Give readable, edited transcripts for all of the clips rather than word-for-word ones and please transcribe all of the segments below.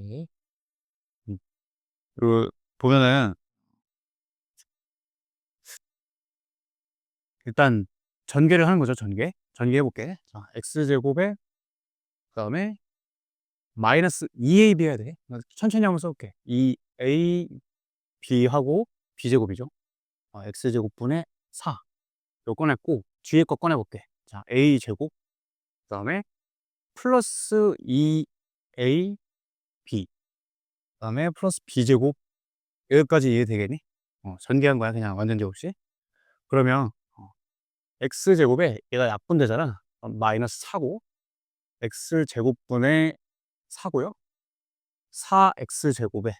네. 음. 그 보면은 일단 전개를 하는 거죠, 전개. 전개해 볼게. 자, x제곱에 그다음에 마이너스 2ab 해야 돼. 천천히 한번 써 볼게. 2ab하고 b제곱이죠. x제곱분의 4. 요 꺼냈고 뒤에 거 꺼내 볼게. 자, a제곱 그다음에 플러스 2ab 그다음에 플러스 b제곱. 여기까지 이해되겠니? 전개한 거야, 그냥 완전제 없이. 그러면 x제곱에 얘가 약분되잖아. 마이너스 4고 x제곱분의 4고요. 4x제곱에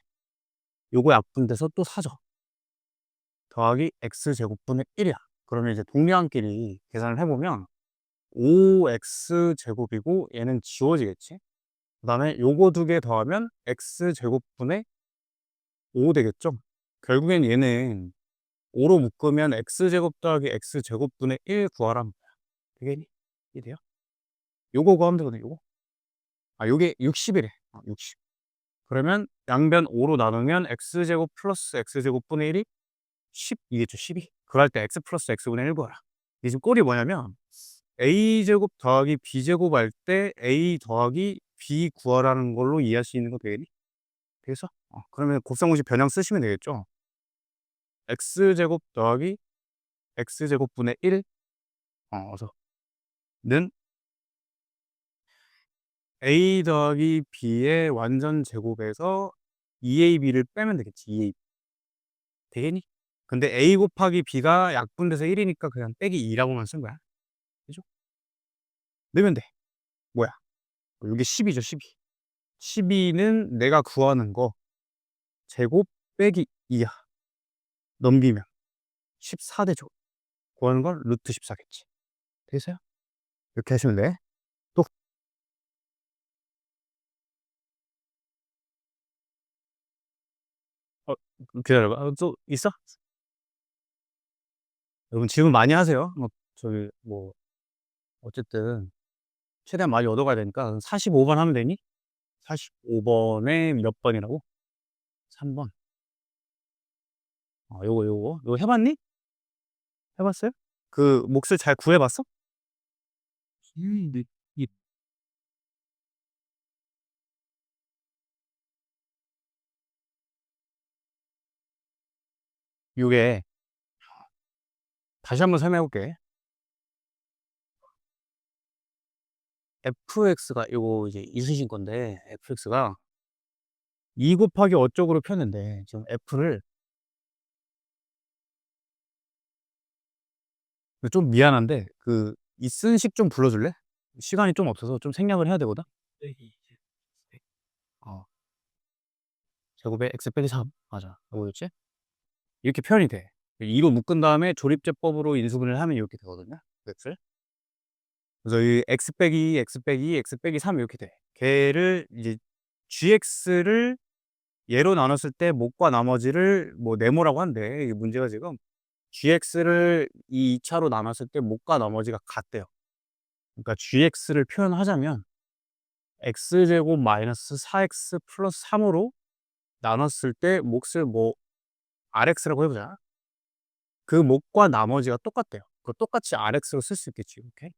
요거 약분돼서 또 4죠. 더하기 x제곱분의 1이야. 그러면 이제 동량끼리 계산을 해보면 5x제곱이고 얘는 지워지겠지. 그 다음에 요거 두 개 더하면 x제곱분의 5 되겠죠. 결국엔 얘는 5로 묶으면 x제곱 더하기 x제곱분의 1 구하라는 거야. 되겠니? 이해돼요? 요거 구하면 되거든, 요거. 요게 60이래. 60. 그러면 양변 5로 나누면 x제곱 플러스 x제곱분의 1이 10이겠죠, 12. 그럴 때 x 플러스 x분의 1 구하라. 이게 지금 꼴이 뭐냐면 a제곱 더하기 b제곱 할 때 a 더하기 b 구하라는 걸로 이해할 수 있는 거 되겠니? 되겠어? 그러면 곱셈공식 변형 쓰시면 되겠죠. x제곱 더하기 x제곱분의 1 어서 는 a 더하기 b의 완전 제곱에서 2ab를 빼면 되겠지. 2ab 되겠니? 근데 a 곱하기 b가 약분돼서 1이니까 그냥 빼기 2라고만 쓴 거야. 그죠? 넣으면 돼. 뭐야? 이게 10이죠, 12. 12는 내가 구하는 거 제곱 빼기 2야. 넘기면 14 되죠. 구하는 건 루트 14겠지. 되세요? 이렇게 하시면 돼. 또 어, 기다려봐. 또 있어? 여러분 질문 많이 하세요. 저기 뭐 어쨌든 최대한 많이 얻어가야 되니까 45번 하면 되니? 45번에 몇 번이라고? 3번. 요거 해봤니? 해봤어요? 그 몫을 잘 구해봤어? 네. 이 요게 다시 한번 설명해 볼게. fx가 요거 이제 있으신 건데 fx가 2 곱하기 어쪽으로 폈는데 지금 f를 좀 미안한데 그 이슨식 좀 불러줄래? 시간이 좀 없어서 좀 생략을 해야 되거든. 어, 제곱에 x 빼기 3 맞아. 뭐였지? 이렇게 표현이 돼. 2로 묶은 다음에 조립제법으로 인수분해를 하면 이렇게 되거든요. x를. 그래서 이 x 빼기 x 빼기 x 빼기 3 이렇게 돼. 걔를 이제 gx를 얘로 나눴을 때 몫과 나머지를 뭐 네모라고 한대. 이게 문제가 지금 gx를 이 2차로 나눴을 때 몫과 나머지가 같대요. 그러니까 gx를 표현하자면 x제곱 마이너스 4x 플러스 3으로 나눴을 때 몫을 뭐 rx라고 해보자. 그 몫과 나머지가 똑같대요. 그 똑같이 rx로 쓸 수 있겠지. 이렇게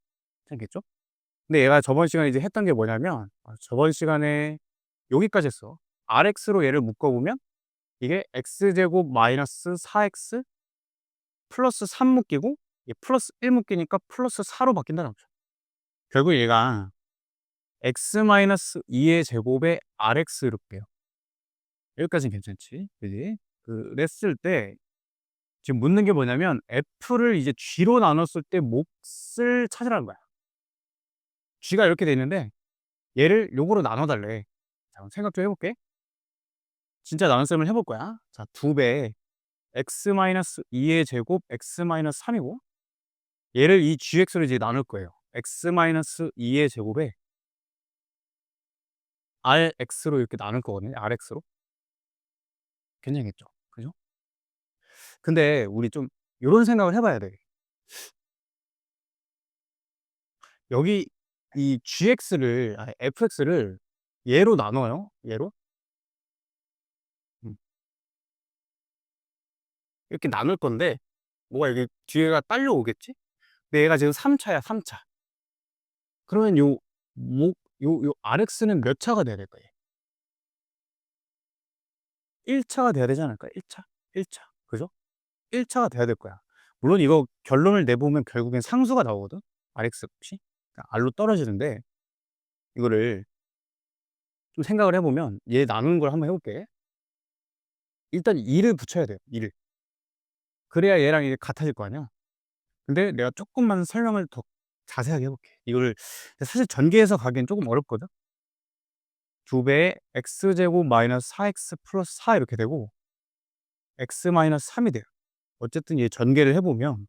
괜찮겠죠? 근데 얘가 저번 시간에 이제 했던 게 뭐냐면 저번 시간에 여기까지 했어. rx로 얘를 묶어보면 이게 x제곱 마이너스 4x 플러스 3 묶이고 이게 플러스 1 묶이니까 플러스 4로 바뀐다는 거죠. 결국 얘가 x 마이너스 2의 제곱에 rx 이렇게 돼요. 여기까지는 괜찮지. 그지? 그랬을 때 지금 묻는 게 뭐냐면 f를 이제 g로 나눴을 때 몫을 찾으라는 거야. g가 이렇게 돼 있는데 얘를 요거로 나눠 달래. 자, 그럼 생각 좀 해볼게. 진짜 나눗셈을 해볼 거야. 자, 2배 x-2의 제곱 x-3이고 얘를 이 gx로 이제 나눌 거예요. x-2의 제곱에 rx로 이렇게 나눌 거거든요. rx로. 괜찮겠죠? 그죠? 근데 우리 좀 요런 생각을 해봐야 돼. 여기 이 fx를 얘로 나눠요. 얘로. 이렇게 나눌 건데 뭐가 여기 뒤에가 딸려오겠지? 근데 얘가 지금 3차야 3차. 그러면 요 RX는 몇 차가 돼야 될까 얘? 1차가 돼야 되지 않을까? 1차? 1차. 그죠? 1차가 돼야 될 거야. 물론 이거 결론을 내보면 결국엔 상수가 나오거든? RX 값이. 그러니까 R로 떨어지는데 이거를 좀 생각을 해 보면 얘 나누는 걸 한번 해 볼게. 일단 2를 붙여야 돼요. 2를. 그래야 얘랑 이게 같아질 거 아니야. 근데 내가 쪼끔만 설명을 더 자세하게 해 볼게. 이거를 사실 전개해서 가기엔 쪼금 어렵거든. 2 배의 x제곱 마이너스 4x 플러스 4 이렇게 되고 x 마이너스 3이 돼요. 어쨌든 얘 전개를 해 보면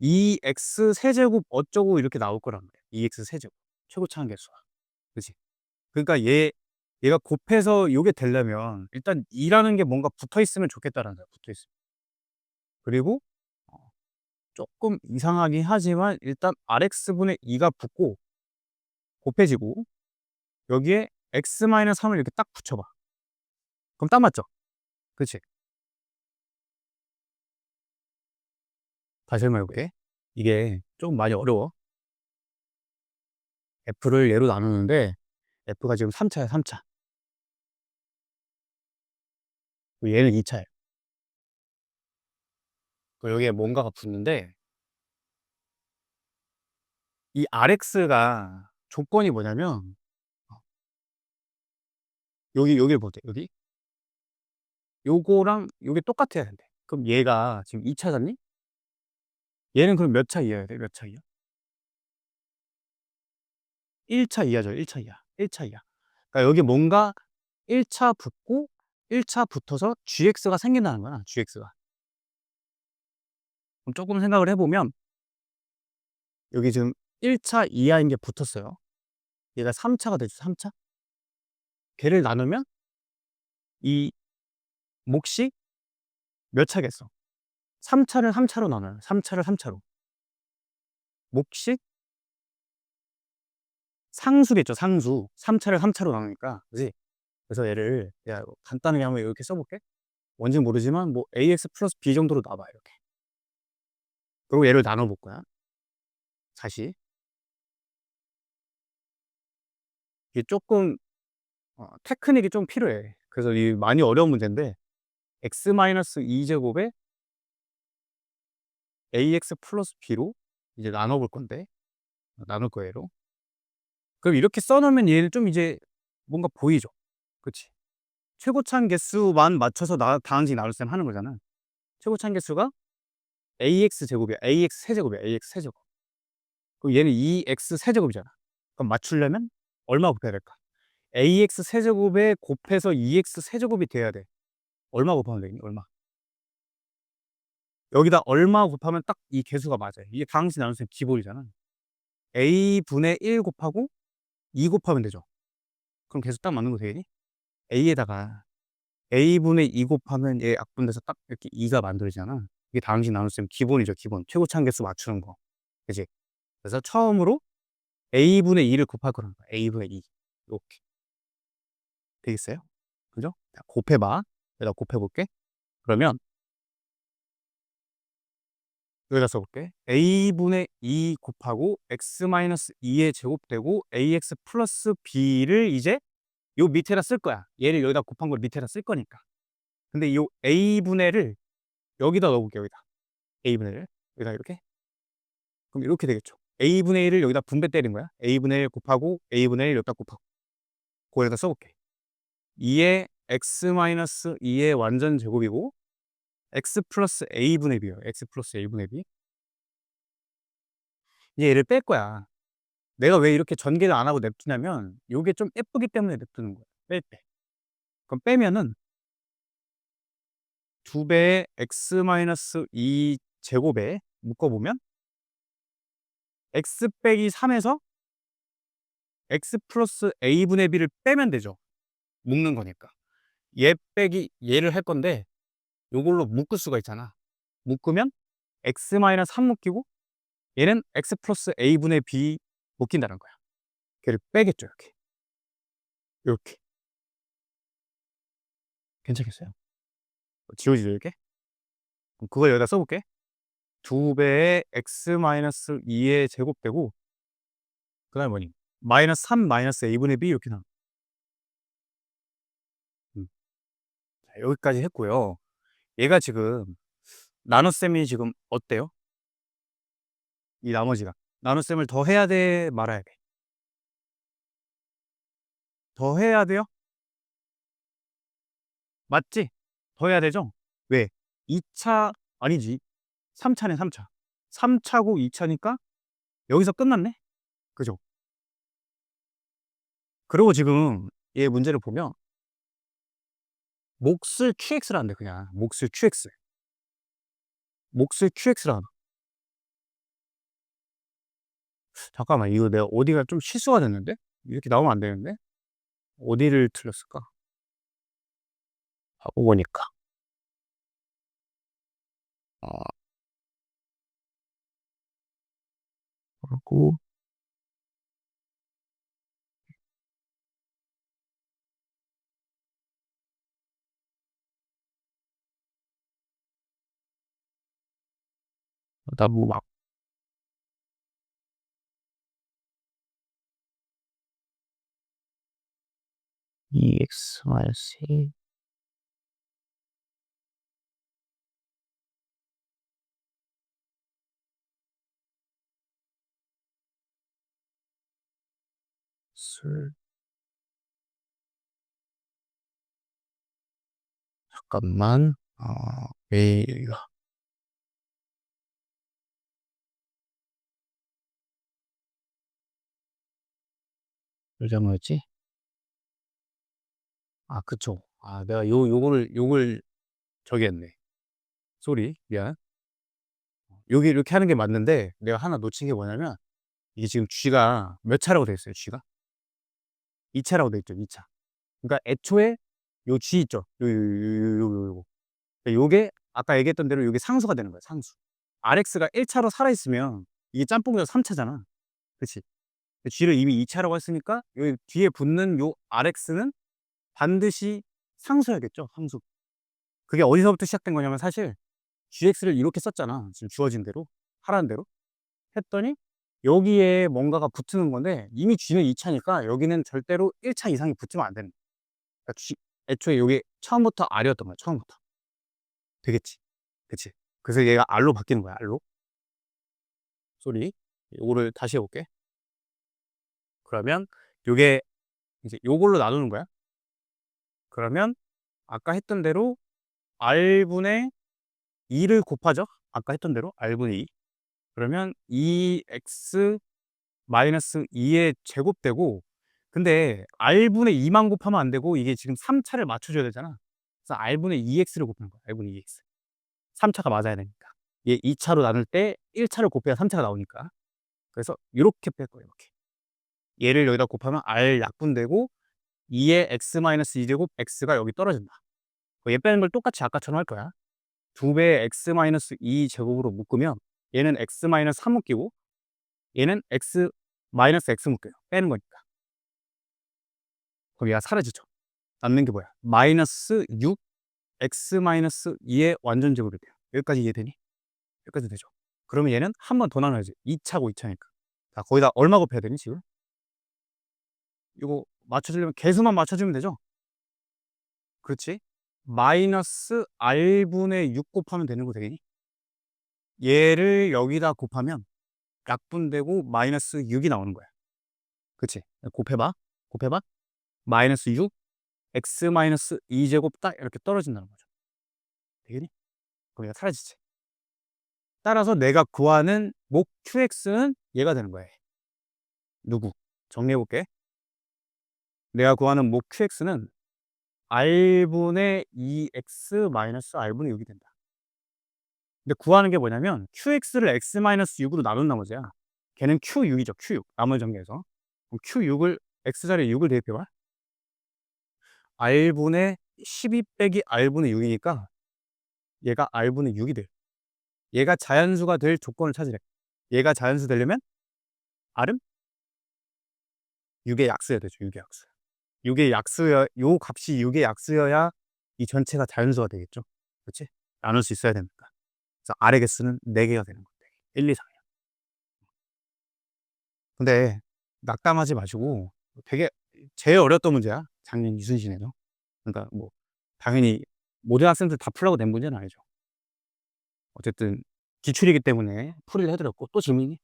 2x 세제곱 어쩌고 이렇게 나올 거란 말이야. 2x 세제곱. 최고차 함계수가. 그지? 그러니까 얘가 곱해서 요게 되려면 일단 2라는 게 뭔가 붙어 있으면 좋겠다라는 거야. 붙어 있으면. 그리고 쪼끔 이상하긴 하지만 일단 RX분의 2가 붙고 곱해지고 여기에 x 마이너스 3을 이렇게 딱 붙여 봐. 그럼 딱 맞죠? 그치? 다시 설명해 볼게. 이게 좀 많이 어려워. F를 얘로 나누는데 F가 지금 3차야 3차. 얘는 2차예요. 여기에 뭔가가 붙는데 이 RX가 조건이 뭐냐면 여기를 보세요. 여기. 요거랑 요게 똑같아야 된대. 그럼 얘가 지금 2차잖니? 얘는 그럼 몇 차 이하여야 돼? 몇 차 이하? 1차 이하죠. 1차 이하. 1차 이하. 그러니까 여기 뭔가 1차 붙고 1차 붙어서 GX가 생긴다는 거야. GX가. 그럼 조금 생각을 해보면 여기 지금 1차 이하인 게 붙었어요. 얘가 3차가 되죠. 3차. 걔를 나누면 이 몫이 몇 차겠어? 3차를 3차로 나눠요. 3차를 3차로. 몫이 상수겠죠. 상수. 3차를 3차로 나누니까. 그지? 그래서 얘를 내가 간단하게 한번 이렇게 써볼게. 뭔지 모르지만 뭐 ax 플러스 b 정도로 놔봐. 이렇게. 그리고 얘를 나눠볼 거야. 다시. 이게 조금 테크닉이 좀 필요해. 그래서 이 많이 어려운 문제인데 x-2제곱에 ax 플러스 b로 이제 나눠볼 건데 나눌 거예요. 얘로. 그럼 이렇게 써놓으면 얘는 좀 이제 뭔가 보이죠? 그치? 최고차항 개수만 맞춰서 다항식 나눗셈 하는 거잖아. 최고차항 개수가 ax 제곱이야. ax 세제곱이야. ax 세제곱. 그럼 얘는 2x 세제곱이잖아. 그럼 맞추려면 얼마 곱해야 될까? ax 세제곱에 곱해서 2x 세제곱이 돼야 돼. 얼마 곱하면 되겠니? 얼마? 여기다 얼마 곱하면 딱 이 개수가 맞아요. 이게 다항식 나눗셈 기본이잖아. a분의 1 곱하고 2 곱하면 되죠. 그럼 개수 딱 맞는 거 되겠니? a에다가 a분의 2 곱하면 얘 약분돼서 딱 이렇게 2가 만들어지잖아. 이게 다항식 나눗셈 기본이죠. 기본. 최고차항 개수 맞추는 거. 그치? 그래서 처음으로 a분의 2를 곱할 거란 거야. a분의 2. 이렇게. 되겠어요? 그죠? 자, 곱해봐. 여기다 곱해볼게. 그러면 여기다 써볼게. a분의 2 곱하고 x-2의 제곱되고 ax 플러스 b를 이제 요 밑에다 쓸 거야. 얘를 여기다 곱한 걸 밑에다 쓸 거니까. 근데 요 a분의를 여기다 넣어볼게. 여기다. a분의를 여기다 이렇게. 그럼 이렇게 되겠죠. a분의 1을 여기다 분배 때린 거야. a분의 1 곱하고 a분의 1 여기다 곱하고 그거에다 써볼게. 2의 x-2의 완전 제곱이고 x 플러스 a분의 b예요. x 플러스 a분의 b. 이제 얘를 뺄 거야. 내가 왜 이렇게 전개를 안 하고 냅두냐면 요게 좀 예쁘기 때문에 냅두는 거야. 뺄 때. 그럼 빼면은 2배의 x-2 제곱에 묶어보면 x 빼기 3에서 x 플러스 a분의 b를 빼면 되죠. 묶는 거니까. 얘 빼기 얘를 할 건데 요걸로 묶을 수가 있잖아. 묶으면 x-3 묶이고 얘는 x 플러스 a분의 b 묶인다는 거야. 걔를 빼겠죠. 이렇게. 이렇게. 괜찮겠어요? 지워지죠 이렇게? 그럼 그걸 여기다 써 볼게. 2 배의 x 마이너스 2의 제곱되고 그다음에 뭐니? 마이너스 3 마이너스 a분의 b 이렇게 나와. 음. 자 여기까지 했고요. 얘가 지금 나눗셈이 지금 어때요? 이 나머지가. 나눗셈을 더 해야 돼 말아야 돼? 더 해야 돼요? 맞지? 더 해야 되죠? 왜? 2 차 아니지. 3 차네 3 차. 3 차고 2 차니까 여기서 끝났네? 그죠? 그리고 지금 얘 문제를 보면 몫을 QX를 한대 그냥. 몫을 QX. 몫을 QX를 하나. 잠깐만 이거 내가 어디가 좀 실수가 됐는데? 이렇게 나오면 안 되는데? 어디를 틀렸을까? 하고 보니까. 아 그리고 나뭐 막 2x 마이너스 1 술 잠깐만. 왜 여기가 왜 잘못했지? 아 그쵸. 내가 요거를 저기 했네. 쏘리. 미안. 여기 이렇게 하는 게 맞는데 내가 하나 놓친 게 뭐냐면 이게 지금 G가 몇 차라고 돼 있어요, G가? 2 차라고 돼 있죠, 2 차. 그러니까 애초에 요 G 있죠. 요거. 요게 아까 얘기했던 대로 요게 상수가 되는 거야, 상수. RX가 1 차로 살아 있으면 이게 짬뽕이라서 3 차잖아. 그치? G를 이미 2 차라고 했으니까 여기 뒤에 붙는 요 RX는 반드시 상수여야겠죠, 상수. 그게 어디서부터 시작된 거냐면 사실 GX를 이렇게 썼잖아, 지금 주어진 대로. 하라는 대로. 했더니 여기에 뭔가가 붙는 건데 이미 G는 2 차니까 여기는 절대로 1 차 이상이 붙으면 안 되는 거야. 그러니까 G 애초에 요게 처음부터 R이었던 거야, 처음부터. 되겠지? 그치? 그래서 얘가 R로 바뀌는 거야, R로. 쏘리. 요거를 다시 해 볼게. 그러면 요게 이제 요걸로 나누는 거야. 그러면 아까 했던 대로 R분의 2를 곱하죠. 아까 했던 대로 R분의 2. 그러면 2x 마이너스 2의 제곱되고 근데 R분의 2만 곱하면 안 되고 이게 지금 3 차를 맞춰 줘야 되잖아. 그래서 R분의 2x를 곱하는 거야. R분의 2x. 3 차가 맞아야 되니까. 얘 2 차로 나눌 때 1 차를 곱해야 3 차가 나오니까. 그래서 요렇게 뺄 거예요, 이렇게. 얘를 여기다 곱하면 R 약분되고 2의 x 마이너스 2 제곱 x가 여기 떨어진다. 얘 빼는 걸 똑같이 아까처럼 할 거야. 2 배의 x 마이너스 2 제곱으로 묶으면 얘는 x 마이너스 3 묶이고 얘는 x 마이너스 x 묶여요. 빼는 거니까. 그럼 얘가 사라지죠. 남는 게 뭐야? 마이너스 6 x 마이너스 2의 완전 제곱이 돼요. 여기까지 이해되니? 여기까지 되죠. 그러면 얘는 한 번 더 나눠야지. 2 차고 2 차니까. 자, 거기다 얼마 곱해야 되니 지금? 이거 맞춰주려면 개수만 맞춰주면 되죠? 그렇지? 마이너스 r분의 6 곱하면 되는 거 되겠니? 얘를 여기다 곱하면 약분되고 마이너스 6이 나오는 거야. 그치? 곱해봐. 곱해봐. 마이너스 6 x 마이너스 2제곱 딱 이렇게 떨어진다는 거죠. 되겠니? 그럼 얘가 사라지지. 따라서 내가 구하는 목 QX는 얘가 되는 거야. 누구? 정리해볼게. 내가 구하는 목 QX는 R분의 2X 마이너스 R분의 6이 된다. 근데 구하는 게 뭐냐면 QX를 X 마이너스 6으로 나눈 나머지야. 걔는 Q6이죠. Q6. 나머지 전개에서. 그럼 Q6을 X자리에 6을 대입해봐. R분의 12 빼기 R분의 6이니까 얘가 R분의 6이 돼. 얘가 자연수가 될 조건을 찾으래. 얘가 자연수 되려면 R은 6의 약수여야 되죠. 6의 약수. 6의 약수여 요 값이 6의 약수여야 이 전체가 자연수가 되겠죠. 그렇지? 나눌 수 있어야 되니까. 그래서 아래 개수는 4개가 되는 거예요. 1, 2, 3. 근데 낙담하지 마시고 되게 제일 어려웠던 문제야. 작년 이순신에도. 그러니까 뭐 당연히 모든 학생들 다 풀라고 낸 문제는 아니죠. 어쨌든 기출이기 때문에 풀이를 해 드렸고 또 질문이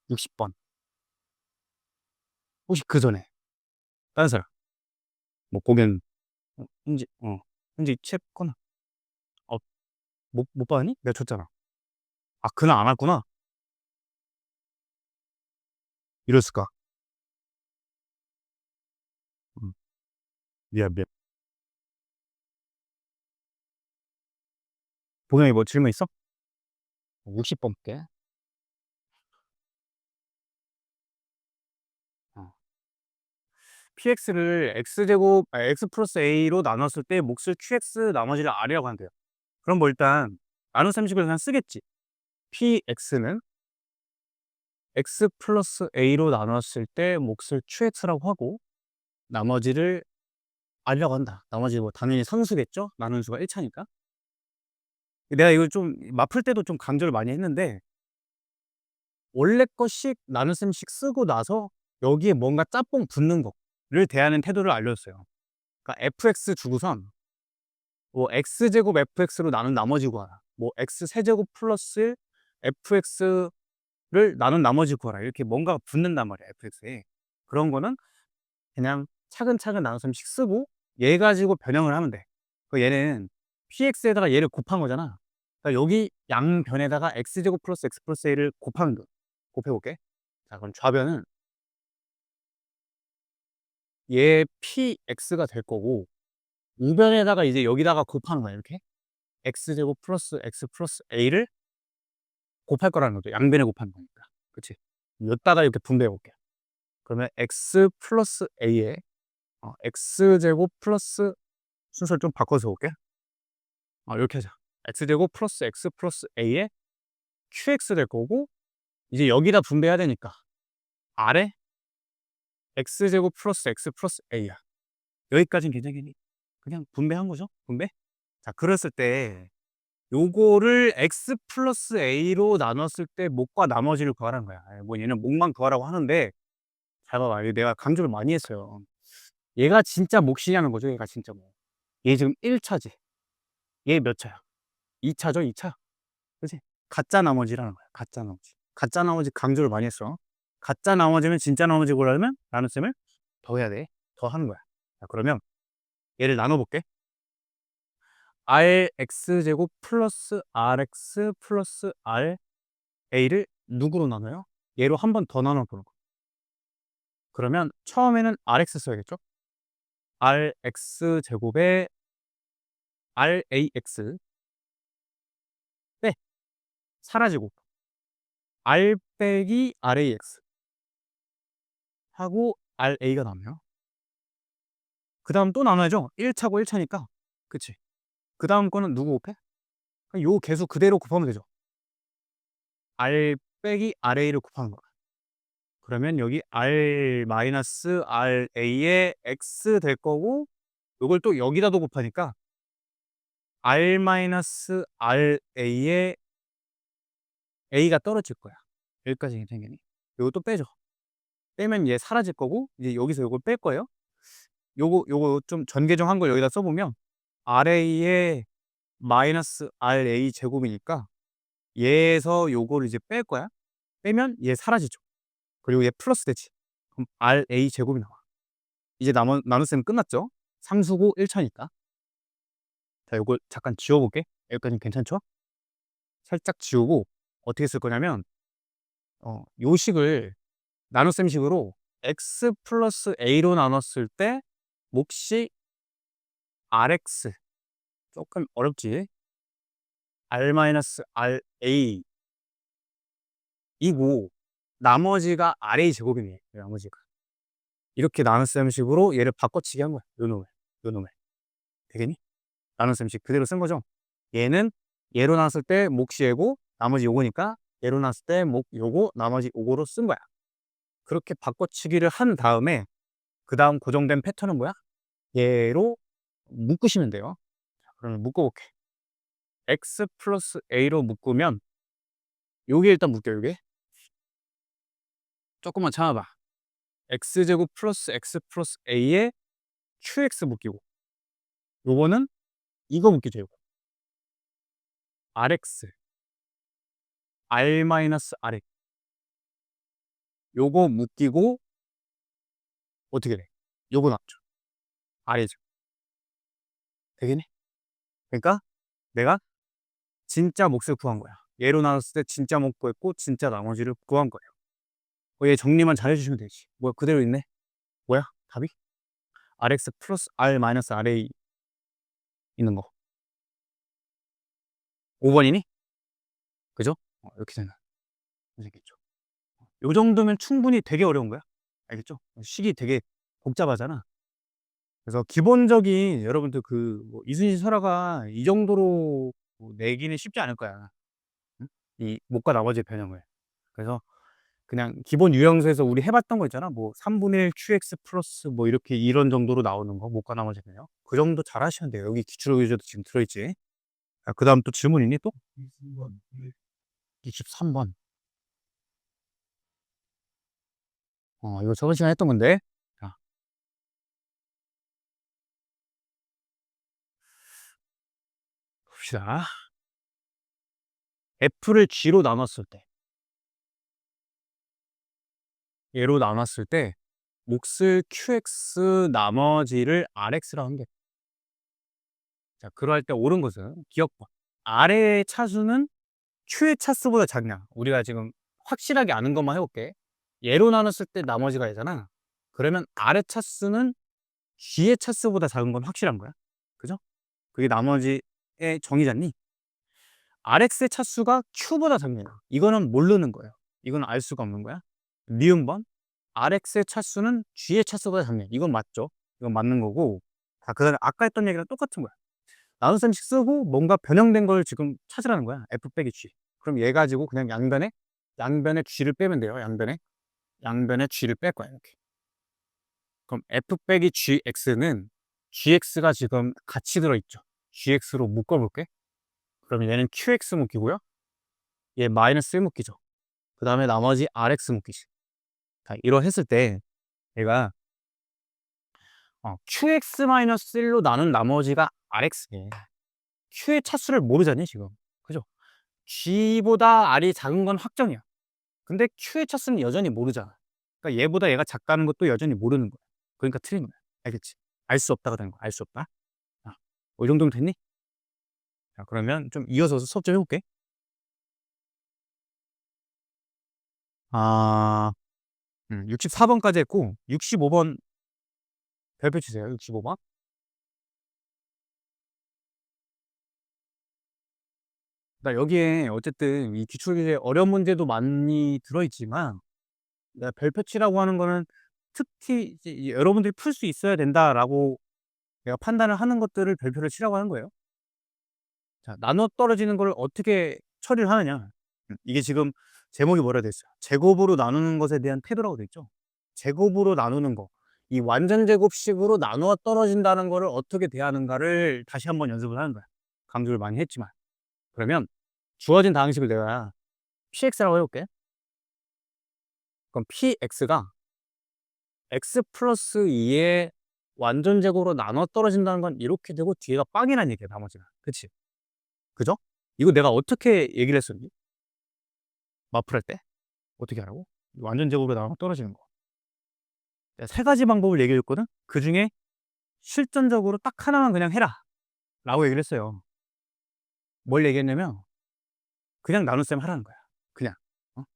60 번. 혹시 그전에 다른 사람 뭐 고견 현재 채거나 못 받았니? 내가 줬잖아. 아 그날 안 왔구나. 이럴 수가. 음 미안. 동영이 뭐 질문 있어? 60 번 볼게. 어. px를 x제곱 x 플러스 a로 나눴을 때 몫을 qx 나머지를 r이라고 한대요. 그럼 뭐 일단 나눈 셈식을 그냥 쓰겠지. px는 x 플러스 a로 나눴을 때 몫을 qx라고 하고 나머지를 r이라고 한다. 나머지 뭐 당연히 상수겠죠? 나누는 수가 1차니까. 내가 이걸 좀 맞풀 때도 좀 강조를 많이 했는데 원래 것씩 나눌 셈식 쓰고 나서 여기에 뭔가 짬뽕 붙는 거를 대하는 태도를 알려줬어요. 그러니까 fx 주고선 뭐 x제곱 fx로 나눈 나머지 구하라. 뭐 x 세제곱 플러스 fx를 나눈 나머지 구하라. 이렇게 뭔가가 붙는단 말이야, fx에. 그런 거는 그냥 차근차근 나눗셈식 쓰고 얘 가지고 변형을 하면 돼. 얘는 px에다가 얘를 곱한 거잖아. 그러니까 여기 양변에다가 x제곱 플러스 x 플러스 a를 곱하면 돼. 곱해볼게. 자, 그럼 좌변은 얘 px가 될 거고 우변에다가 이제 여기다가 곱하는 거야, 이렇게. x제곱 플러스 x 플러스 a를 곱할 거라는 거죠. 양변에 곱하는 거니까. 그치? 여기다가 이렇게 분배해 볼게요. 그러면 x 플러스 a에 x제곱 플러스 순서를 좀 바꿔서 볼게. 이렇게 하자. x제곱 플러스 x 플러스 a에 qx 될 거고 이제 여기다 분배해야 되니까 아래 x제곱 플러스 x 플러스 a야. 여기까지는 괜찮겠니? 그냥 분배한 거죠. 분배. 자, 그랬을 때 요거를 x 플러스 a로 나눴을 때 몫과 나머지를 구하라는 거야. 뭐 얘는 몫만 구하라고 하는데 잘 봐봐. 이거 내가 강조를 많이 했어요. 얘가 진짜 몫이냐는 거죠. 얘가 진짜 뭐. 얘 지금 1차지. 얘 몇 차야? 2차죠, 2차. 그치? 가짜 나머지라는 거야. 가짜 나머지. 가짜 나머지 강조를 많이 했어. 가짜 나머지면 진짜 나머지 구하려면 나눗셈을 더 해야 돼. 더 하는 거야. 자, 그러면 얘를 나눠볼게. rx제곱 플러스 rx 플러스 ra를 누구로 나눠요? 얘로 한 번 더 나눠보는 거. 그러면 처음에는 rx 써야겠죠? rx제곱에 rax 빼 사라지고 r 빼기 rax 하고 ra가 남아요. 그 다음 또 나눠야죠. 1차고 1차니까. 그치? 그 다음 거는 누구 곱해? 요 개수 그대로 곱하면 되죠. r 빼기 ra를 곱하는 거야. 그러면 여기 r 마이너스 ra에 x 될 거고 요걸 또 여기다도 곱하니까 r 마이너스 ra에 a가 떨어질 거야. 여기까지 괜찮겠니? 요거 또 빼죠. 빼면 얘 사라질 거고 이제 여기서 요걸 뺄 거예요. 요거 좀 전개정한 걸 여기다 써보면 ra에 마이너스 ra 제곱이니까 얘에서 요거를 이제 뺄 거야. 빼면 얘 사라지죠. 그리고 얘 플러스 되지. 그럼 ra 제곱이 나와. 이제 나눗셈 끝났죠? 상수고 1차니까. 자, 요걸 잠깐 지워볼게. 여기까지는 괜찮죠? 살짝 지우고 어떻게 쓸 거냐면 요 식을 나눗셈식으로 x 플러스 a로 나눴을 때 몫이 rx 조금 어렵지? r 마이너스 ra 이고 나머지가 ra 제곱이네. 나머지가 이렇게 나눗셈식으로 얘를 바꿔치기 한 거야. 요놈을 되겠니? 나눗셈식 그대로 쓴 거죠. 얘는 얘로 나눴을 때 몫이 얘고 나머지 요거니까 얘로 나눴을 때 몫 요거 나머지 요거로 쓴 거야. 그렇게 바꿔치기를 한 다음에 그 다음 고정된 패턴은 뭐야? 얘로 묶으시면 돼요. 그러면 묶어볼게. x 플러스 a로 묶으면 요게 일단 묶여 요게. 조금만 참아봐. x제곱 플러스 x 플러스 a에 qx 묶이고 요거는 이거 묶이죠 요거. rx r 마이너스 rx 요거 묶이고 어떻게 돼? 요거 나왔죠. r이죠. 되겠네? 그러니까 내가 진짜 몫을 구한 거야. 얘로 나눴을 때 진짜 몫 구했고 진짜 나머지를 구한 거예요. 얘 정리만 잘 해주시면 되지. 뭐야 그대로 있네. 뭐야 답이? rx 플러스 r 마이너스 ra 있는 거. 5번이니? 그죠? 이렇게 생겼죠. 요 정도면 충분히 되게 어려운 거야. 알겠죠? 식이 되게 복잡하잖아. 그래서 기본적인 여러분들 뭐 이순신 설화가 이 정도로 뭐 내기는 쉽지 않을 거야. 응? 이 못과 나머지의 변형을. 그래서 그냥 기본 유형수에서 우리 해봤던 거 있잖아. 뭐 3분의 1 QX 플러스 뭐 이렇게 이런 정도로 나오는 거 못과 나머지 변형. 그 정도 잘 하시면 돼요. 여기 기출의제도 지금 들어있지. 그 다음 또 질문 있니 또? 23번. 이거 저번 시간에 했던 건데. 자, 봅시다. F를 G로 나눴을 때, 얘로 나눴을 때, 몫을 QX 나머지를 RX라고 한 게. 자, 그럴 때 옳은 것은 기억번. R의 차수는 Q의 차수보다 작냐? 우리가 지금 확실하게 아는 것만 해볼게. 얘로 나눴을 때 나머지가 되잖아. 그러면 R의 차수는 G의 차수보다 작은 건 확실한 거야. 그죠? 그게 나머지의 정의잖니? RX의 차수가 Q보다 작냐? 이거는 모르는 거예요. 이건 알 수가 없는 거야. 미음번 RX의 차수는 G의 차수보다 작냐? 이건 맞죠? 이건 맞는 거고. 자, 그다음에 아까 했던 얘기랑 똑같은 거야. 나눗셈식 쓰고 뭔가 변형된 걸 지금 찾으라는 거야. F 빼기 G. 그럼 얘 가지고 그냥 양변에 G를 빼면 돼요. 양변에 G를 뺄 거야. 이렇게. 그럼 F 빼기 GX는 GX가 지금 같이 들어있죠. GX로 묶어볼게. 그러면 얘는 QX 묶이고요. 얘 마이너스 1 묶이죠. 그 다음에 나머지 RX 묶이지. 자, 이러했을 때 얘가 QX-1로 나눈 나머지가 RX에 Q의 차수를 모르잖니 지금. 그죠? G보다 R이 작은 건 확정이야. 근데 Q의 차수는 여전히 모르잖아. 그러니까 얘보다 얘가 작다는 것도 여전히 모르는 거야. 그러니까 틀린 거야. 알겠지? 알 수 없다가 되는 거야. 알 수 없다. 자, 이 정도면 됐니? 자, 그러면 좀 이어서 수업 좀 해볼게. 아, 64번까지 했고 65번 별표 주세요. 65번. 나 여기에 어쨌든 이 기출문제 어려운 문제도 많이 들어있지만 내가 별표치라고 하는 거는 특히 이제 여러분들이 풀 수 있어야 된다라고 내가 판단을 하는 것들을 별표를 치라고 하는 거예요. 자, 나눠 떨어지는 걸 어떻게 처리를 하느냐. 이게 지금 제목이 뭐라 돼 있어요? 제곱으로 나누는 것에 대한 태도라고 돼 있죠. 제곱으로 나누는 거. 이 완전 제곱식으로 나누어 떨어진다는 거를 어떻게 대하는가를 다시 한번 연습을 하는 거야. 강조를 많이 했지만. 그러면 주어진 다항식을 내가 px라고 해볼게. 그럼 px가 x 플러스 2의 완전 제곱으로 나눠 떨어진다는 건 이렇게 되고 뒤에가 빵이라는 얘기야, 나머지가. 그치? 그죠? 이거 내가 어떻게 얘기를 했었니? 마플 할 때? 어떻게 하라고? 완전 제곱으로 나눠 떨어지는 거. 내가 세 가지 방법을 얘기해 줬거든? 그 중에 실전적으로 딱 하나만 그냥 해라. 라고 얘기를 했어요. 뭘 얘기했냐면, 그냥 나눗셈 하라는 거야. 그냥.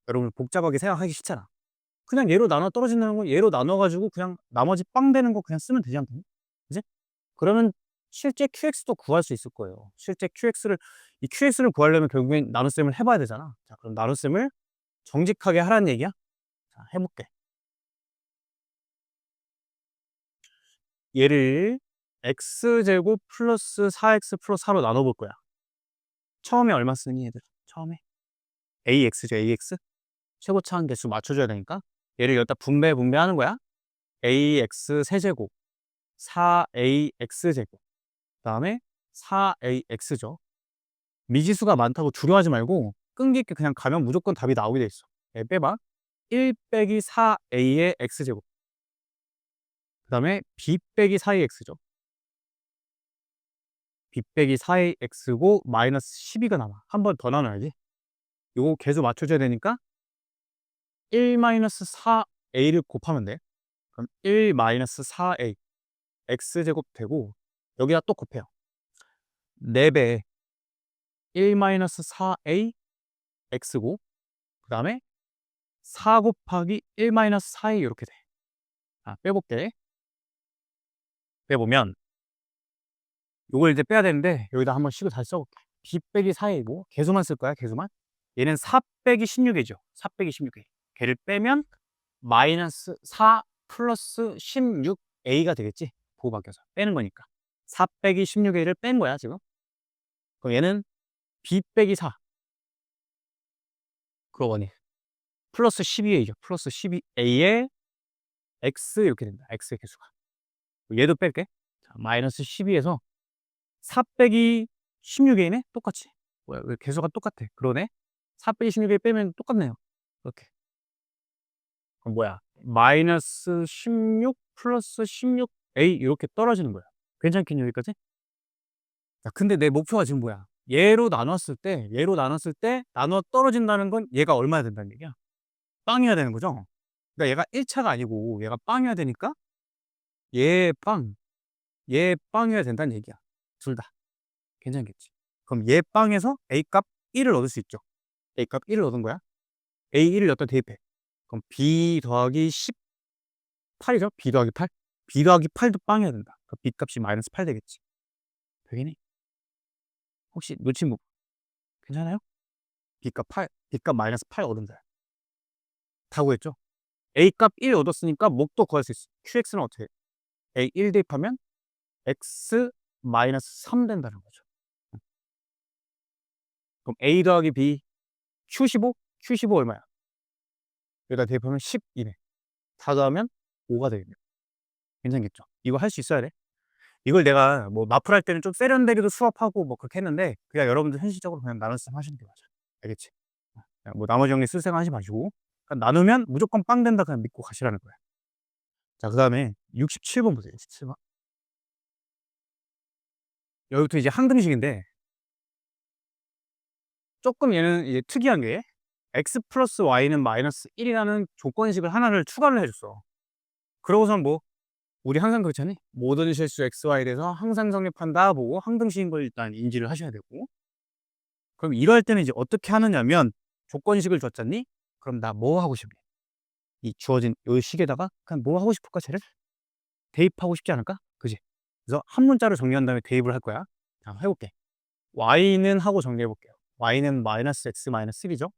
여러분 복잡하게 생각하기 싫잖아. 그냥 얘로 나눠 떨어진다는 거 얘로 나눠가지고 그냥 나머지 빵 되는 거 그냥 쓰면 되지 않겠니? 그지? 그러면 실제 QX도 구할 수 있을 거예요. 실제 이 QX를 구하려면 결국엔 나눗셈을 해봐야 되잖아. 자, 그럼 나눗셈을 정직하게 하라는 얘기야? 자, 해볼게. 얘를 x제곱 플러스 4x 플러스 4로 나눠볼 거야. 처음에 얼마 쓰니 얘들? 처음에 AX죠, AX. 최고차항 개수 맞춰줘야 되니까 얘를 여기다 분배하는 거야. AX 세제곱 4AX 제곱 그 다음에 4AX죠. 미지수가 많다고 두려워하지 말고 끈기 있게 그냥 가면 무조건 답이 나오게 돼 있어. 빼봐. 1 빼기 4a의 x제곱. 그 다음에 b 빼기 4의 x죠. b 빼기 4의 x고 마이너스 12가 남아. 한 번 더 나눠야지. 요거 계속 맞춰줘야 되니까 1 마이너스 4a를 곱하면 돼. 그럼 1 마이너스 4a x제곱 되고 여기다 또 곱해요. 4배 1 마이너스 4a x고 그 다음에 4 곱하기 1 마이너스 4a 이렇게 돼. 빼볼게. 빼보면 요걸 이제 빼야 되는데 여기다 한번 식을 다시 써볼게. b 빼기 4a고 개수만 쓸 거야, 개수만. 얘는 4 빼기 16이죠. 4 빼기 16a. 걔를 빼면 마이너스 4 플러스 16a가 되겠지. 부호 바뀌어서 빼는 거니까 4 빼기 16a를 뺀 거야 지금. 그럼 얘는 b 빼기 4 그러고 보니 플러스 12a죠. 플러스 12a에 x 이렇게 된다. x의 개수가. 얘도 뺄게. 자, 마이너스 12에서 4 빼기 16a네? 똑같이. 뭐야, 왜 개수가 똑같아? 그러네? 4 빼기 16a 빼면 똑같네요. 이렇게. 그럼 뭐야? 마이너스 16 플러스 16a 이렇게 떨어지는 거야. 괜찮겠니, 여기까지? 자, 근데 내 목표가 지금 뭐야? 얘로 나눴을 때 나눠 떨어진다는 건 얘가 얼마야 된다는 얘기야? 빵이어야 되는 거죠? 그러니까 얘가 1차가 아니고 얘가 빵이어야 되니까 얘 빵, 얘 빵이어야 된다는 얘기야. 둘 다. 괜찮겠지? 그럼 얘 빵에서 A값 1을 얻을 수 있죠. A값 1을 얻은 거야. A1을 여기다 대입해. 그럼 B 더하기 18이죠? B 더하기 8? B 더하기 8도 빵이어야 된다. 그럼 B값이 마이너스 8 되겠지. 되겠니? 혹시 놓친 거 괜찮아요? B값 마이너스 8 얻은 거야. 다 구했죠? A값 1 얻었으니까 목도 구할 수 있어. QX는 어떻게 해? A1 대입하면 X 마이너스 3 된다는 거죠. 그럼 A 더하기 B Q15? Q15 얼마야? 여기다 대입하면 12네. 다 더하면 5가 되겠네요. 괜찮겠죠? 이거 할 수 있어야 돼. 이걸 내가 뭐 마플 할 때는 좀 세련되게도 수업하고 뭐 그렇게 했는데 그냥 여러분들 현실적으로 그냥 나눗셈 하시는 게 맞아. 알겠지? 그냥 뭐 나머지 정리 쓸 생각 하지 마시고 그냥 나누면 무조건 빵 된다 그냥 믿고 가시라는 거야. 자, 그다음에 67번 보세요. 67번. 여기부터 이제 항등식인데 조금 얘는 이제 특이한 게 x 플러스 y는 마이너스 1이라는 조건식을 하나를 추가를 해줬어. 그러고선 뭐 우리 항상 그렇잖니? 모든 실수 xy에 대해서 항상 성립한다 보고 항등식인 걸 일단 인지를 하셔야 되고 그럼 이럴 때는 이제 어떻게 하느냐면 조건식을 줬잖니? 그럼 나 뭐 하고 싶니? 이 주어진 요 식에다가 그냥 뭐 하고 싶을까 쟤를? 대입하고 싶지 않을까? 그지? 그래서 한 문자로 정리한 다음에 대입을 할 거야. 자, 해볼게. y는 하고 정리해 볼게요. y는 마이너스 x 마이너스 3죠?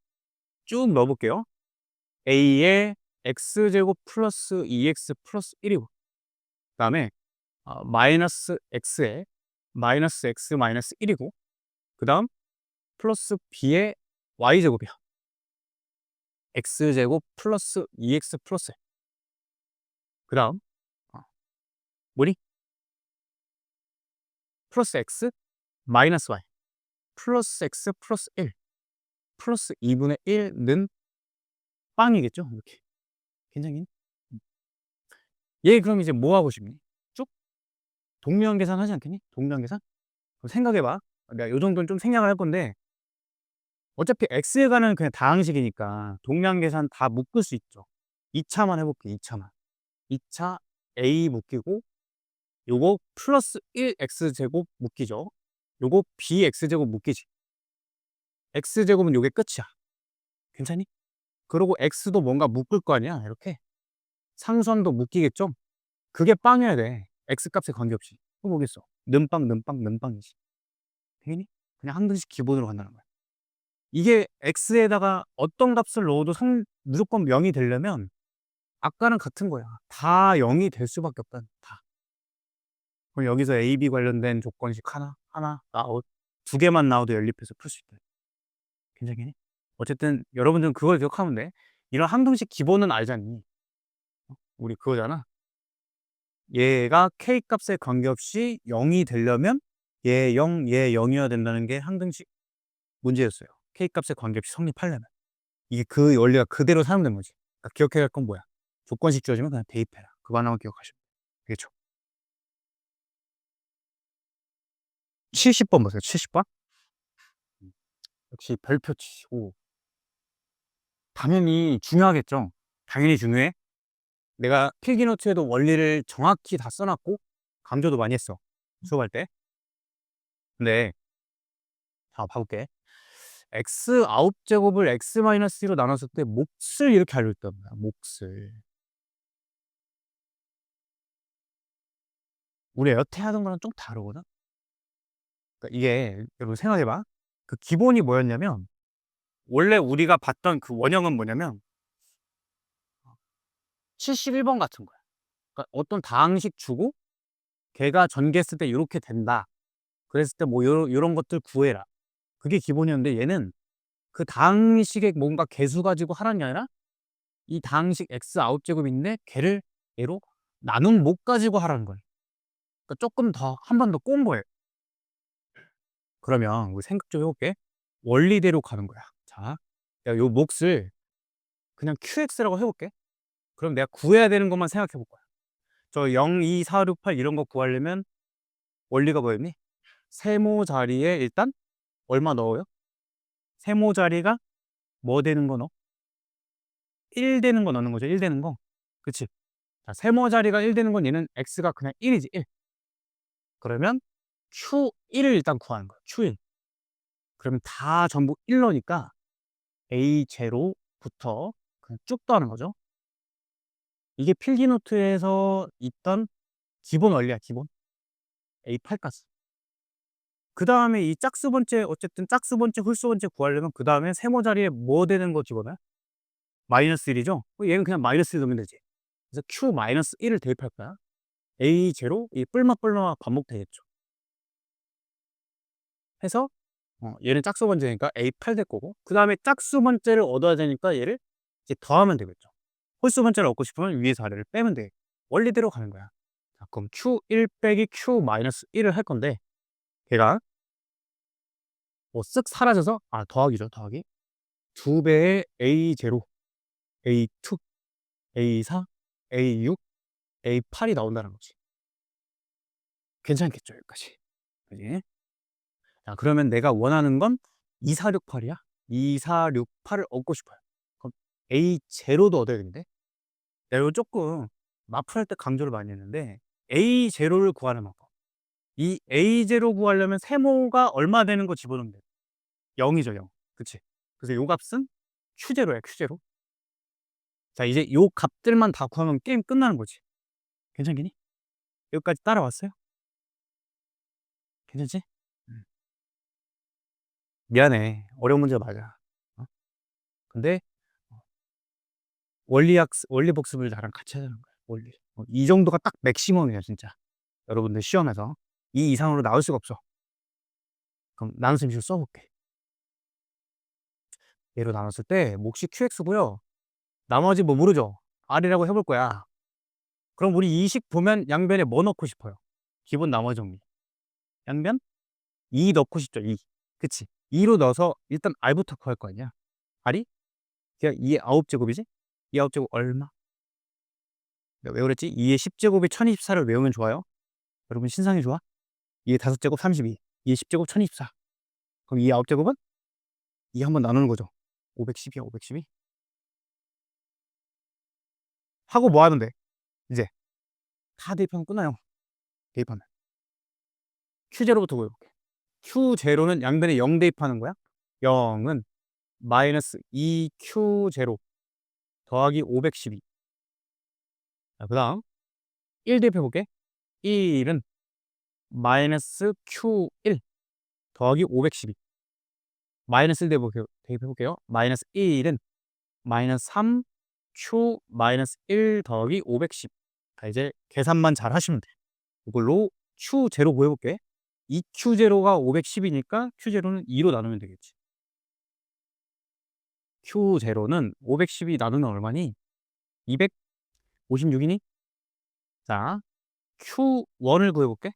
쭉 넣어볼게요. a에 x제곱 플러스 2x 플러스 1이고 그 다음에 마이너스 x에 마이너스 x 마이너스 1이고 그 다음 플러스 b에 y제곱이야. x제곱 플러스 2x 플러스 그 다음 뭐니? 플러스 x 마이너스 y 플러스 x 플러스 1 플러스 2분의 1는 빵이겠죠? 이렇게. 괜찮니? 얘 그럼 이제 뭐 하고 싶니? 쭉 동량 계산하지 않겠니? 동량 계산? 그럼 생각해봐. 내가 요 정도는 좀 생략을 할 건데 어차피 x에 관한 그냥 다항식이니까 동량 계산 다 묶을 수 있죠. 2차만 해볼게. 2차만. 2차 a 묶이고 요거 플러스 1x제곱 묶이죠. 요거 bx제곱 묶이지. x제곱은 요게 끝이야. 괜찮니? 그리고 x도 뭔가 묶을 거 아니야. 이렇게 상수함도 묶이겠죠? 그게 빵이어야 돼. x값에 관계없이. 또 뭐겠어? 는빵 는빵 는빵이지. 되겠니? 그냥 항등식 기본으로 간다는 거야. 이게 x에다가 어떤 값을 넣어도 무조건 0이 되려면 아까랑 같은 거야. 다 0이 될 수밖에 없다. 다. 그럼 여기서 a, b 관련된 조건식 두 개만 나와도 연립해서 풀 수 있다. 괜찮겠니? 어쨌든 여러분들은 그걸 기억하면 돼. 이런 항등식 기본은 알잖니. 우리 그거잖아. 얘가 k 값에 관계없이 0이 되려면 얘 0, 얘 0이어야 된다는 게 항등식 문제였어요. K값의 관계없이 성립하려면. 이게 그 원리가 그대로 사용된 거지. 그러니까 기억해야 할 건 뭐야? 조건식 주어지면 그냥 대입해라. 그거 하나만 기억하시면 되겠죠. 70번 보세요. 70번. 역시 별표 치시고. 당연히 중요하겠죠. 당연히 중요해. 내가 필기노트에도 원리를 정확히 다 써놨고 강조도 많이 했어. 수업할 때. 근데 자, 봐볼게. x 아홉 제곱을 x 마이너스 1로 나눴을 때 몫을 이렇게 알려줬단 말이야. 몫을. 우리 여태 하던 거랑 좀 다르거든. 그러니까 이게 여러분 생각해봐. 그 기본이 뭐였냐면 원래 우리가 봤던 그 원형은 뭐냐면 71번 같은 거야. 그러니까 어떤 다항식 주고 걔가 전개했을 때 이렇게 된다. 그랬을 때 뭐 요런 것들 구해라. 그게 기본이었는데 얘는 그 다항식의 뭔가 개수 가지고 하라는 게 아니라 이 다항식 x 아홉 제곱인데 걔를 얘로 나눈 못 가지고 하라는 거예요. 그러니까 조금 더 한 번 더 꼬은 거예요. 그러면 우리 생각 좀 해볼게. 원리대로 가는 거야. 자, 내가 요 몫을 그냥 qx라고 해볼게. 그럼 내가 구해야 되는 것만 생각해 볼 거야. 저 0, 2, 4, 6, 8 이런 거 구하려면 원리가 뭐였니? 세모 자리에 일단 얼마 넣어요? 세모 자리가 뭐 되는 거 넣어? 1 되는 거 넣는 거죠. 1 되는 거. 그치? 자, 세모 자리가 1 되는 건 얘는 x가 그냥 1이지. 1. 그러면 q1을 일단 구하는 거야. q1. 그러면 다 전부 1로니까 a0부터 그냥 쭉 더하는 거죠. 이게 필기노트에서 있던 기본 원리야. 기본. a8가스. 그 다음에 이 짝수 번째, 어쨌든 짝수 번째, 홀수 번째 구하려면 그 다음에 세모 자리에 뭐 되는 거 집어넣어요? 마이너스 1이죠? 얘는 그냥 마이너스 1 넣으면 되지. 그래서 q 마이너스 1을 대입할 거야. a0, 이 뿔마 반복되겠죠. 해서 얘는 짝수 번째니까 a8 될 거고, 그 다음에 짝수 번째를 얻어야 되니까 얘를 이제 더하면 되겠죠. 홀수 번째를 얻고 싶으면 위에서 아래를 빼면 돼. 원리대로 가는 거야. 자, 그럼 q1 빼기 q 마이너스 1을 할 건데 걔가 뭐 쓱 사라져서 더하기죠. 더하기. 2배의 A0, A2, A4, A6, A8이 나온다는 거지. 괜찮겠죠, 여기까지. 그지? 자, 그러면 내가 원하는 건 2468이야. 2468을 얻고 싶어요. 그럼 A0도 얻어야 되는데? 내가 이거 조금 마플할 때 강조를 많이 했는데 A0를 구하는 방법. 이 A0 구하려면 세모가 얼마 되는 거 집어넣으면 돼. 0이죠, 0. 그치? 그래서 요 값은 Q0야, Q0. 자, 이제 요 값들만 다 구하면 게임 끝나는 거지. 괜찮겠니? 여기까지 따라왔어요? 괜찮지? 음. 미안해. 어려운 문제 맞아. 어? 근데 원리 복습을 나랑 같이 하자는 거야. 원리. 이 정도가 딱 맥시멈이야, 진짜. 여러분들 시험에서 이 이상으로 나올 수가 없어. 그럼 나눗셈 식 써볼게. 얘로 나눴을 때 몫이 qx고요. 나머지 뭐 모르죠? r이라고 해볼 거야. 그럼 우리 이 식 보면 양변에 뭐 넣고 싶어요? 기본 나머지 정리. 양변 2 넣고 싶죠. 2. 그치? 2로 넣어서 일단 r부터 구할 거 아니야. r이 그냥 2의 9제곱이지? 2의 9제곱 얼마? 내가 왜 그랬지? 2의 10제곱이 1024를 외우면 좋아요. 여러분 신상이 좋아? 2의 5제곱 32, 2의 10제곱 1024. 그럼 2의 9제곱은 2 한번 나누는 거죠. 512야, 512. 하고 뭐 하면 돼? 이제 다 대입하면 끝나요. 대입하면. Q0부터 보여볼게. Q0는 양변에 0 대입하는 거야. 0은 마이너스 2Q0 더하기 512. 자, 그 다음 1 대입해볼게. 1은 마이너스 Q1 더하기 512. 마이너스 1 대입해볼게요. 마이너스 1은 마이너스 3Q 마이너스 1 더하기 510. 자, 이제 계산만 잘 하시면 돼. 이걸로 Q0 구해볼게. 이 Q0가 510이니까 Q0는 2로 나누면 되겠지. Q0는 512 나누면 얼마니? 256이니? 자, Q1을 구해볼게.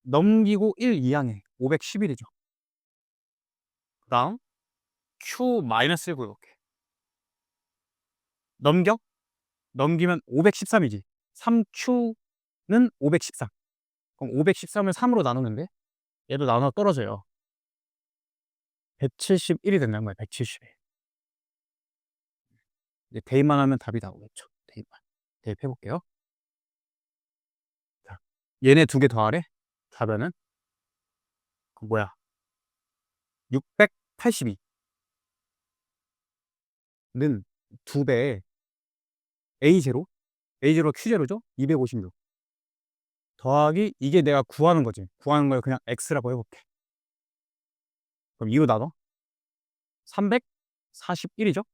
넘기고 1 이항에 511이죠. 그다음 Q-1 구해볼게. 넘겨? 넘기면 513이지. 3Q는 513. 그럼 513을 3으로 나누는데 얘도 나눠 떨어져요. 171이 된다는 거야. 171. 이제 대입만 하면 답이 나오겠죠. 대입만. 대입해볼게요. 자, 얘네 두 개 더하래? 답변은? 그 뭐야? 682는 2배에 A0, A0가 Q0죠? 256 더하기 이게 내가 구하는 거지. 구하는 걸 그냥 X라고 해볼게. 그럼 2로 나눠? 341이죠?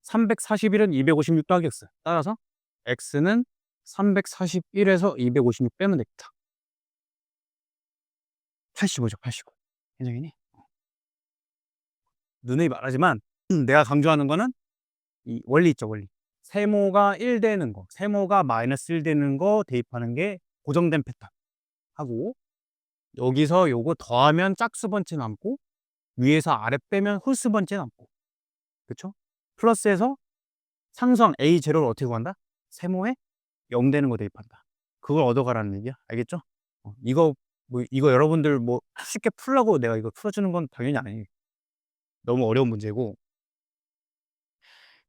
341은 256 더하기 X. 따라서 X는 341에서 256 빼면 되겠다. 85죠, 85. 현정이니? 누누이 말하지만 내가 강조하는 거는 이 원리 있죠, 원리. 세모가 1 되는 거, 세모가 마이너스 1 되는 거 대입하는 게 고정된 패턴 하고, 여기서 요거 더하면 짝수 번째 남고, 위에서 아래 빼면 홀수 번째 남고, 그쵸? 플러스에서 상수항 A0를 어떻게 구한다? 세모에 0 되는 거 대입한다. 그걸 얻어가라는 얘기야. 알겠죠? 이거 이거 여러분들 뭐 쉽게 풀라고 내가 이거 풀어주는 건 당연히 아니에요. 너무 어려운 문제고,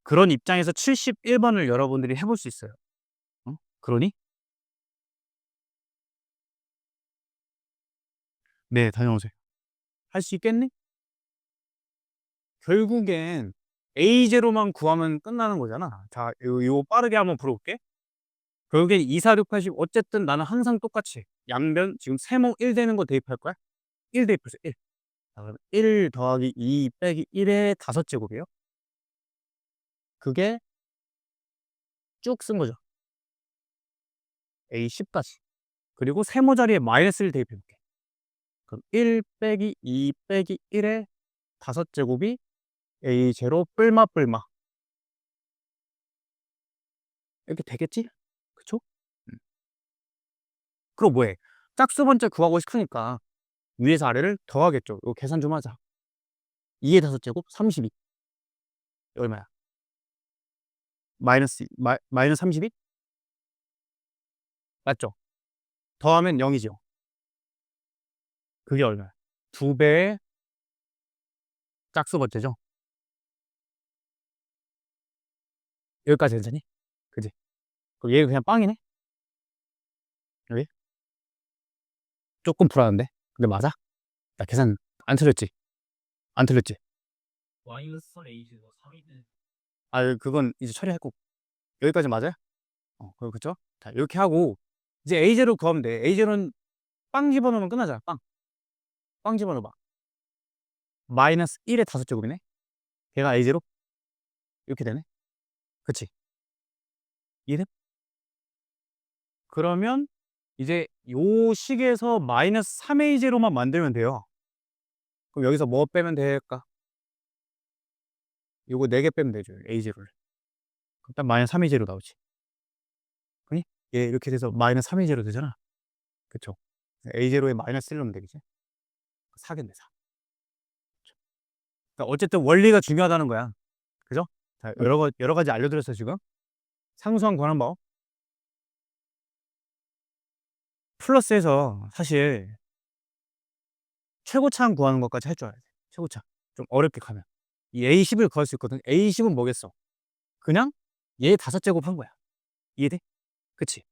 그런 입장에서 71번을 여러분들이 해볼 수 있어요. 그러니? 네, 다녀오세요. 할 수 있겠니? 결국엔 A0만 구하면 끝나는 거잖아. 자, 요 빠르게 한번 풀어볼게. 결국엔 2, 4, 6, 80 어쨌든 나는 항상 똑같이 양변 지금 세모 1 되는 거 대입할 거야. 1 대입해서 1. 자, 그럼 1 더하기 2 빼기 1의 5제곱이에요. 그게 쭉 쓴 거죠. A10까지. 그리고 세모 자리에 마이너스를 대입해 볼게. 그럼 1 빼기 2 빼기 1의 5제곱이 A0 뿔마 뿔마. 이렇게 되겠지? 그쵸? 음. 그럼 뭐해? 짝수 번째 구하고 싶으니까 위에서 아래를 더하겠죠. 이거 계산 좀 하자. 2의 5제곱 32. 얼마야? 마이너스 32? 맞죠? 더하면 0이죠. 그게 얼마야? 2배의 짝수 번째죠. 여기까지 괜찮니? 그지? 그럼 얘가 그냥 빵이네? 여기? 조금 불안한데? 근데 맞아? 나 계산 안 틀렸지? 안 틀렸지? 마이너스 A제곱 3이는 그건 이제 처리했고, 여기까지 맞아요? 그쵸? 자, 이렇게 하고 이제 A0 구하면 돼. A0는 빵 집어넣으면 끝나잖아. 빵 집어넣어봐. 마이너스 1의 5제곱이네. 걔가 A0 이렇게 되네. 그치? 이해돼? 그러면 이제 요 식에서 마이너스 3A0만 만들면 돼요. 그럼 여기서 뭐 빼면 될까? 요거 4개 빼면 되죠. A0를. 일단 마이너스 3A0 나오지. 그니? 얘 이렇게 돼서 마이너스 3A0 되잖아. 그쵸? A0에 마이너스 1 넣으면 되겠지? 4겠네, 4. 그러니까 어쨌든 원리가 중요하다는 거야. 그죠? 자, 여러 가지 알려드렸어요, 지금. 상수항 구하는 법. 플러스에서 사실 최고차항 구하는 것까지 할 줄 알아야 돼. 최고차. 좀 어렵게 가면. 이 A10을 구할 수 있거든. A10은 뭐겠어? 그냥 얘 5제곱 한 거야. 이해돼? 그치?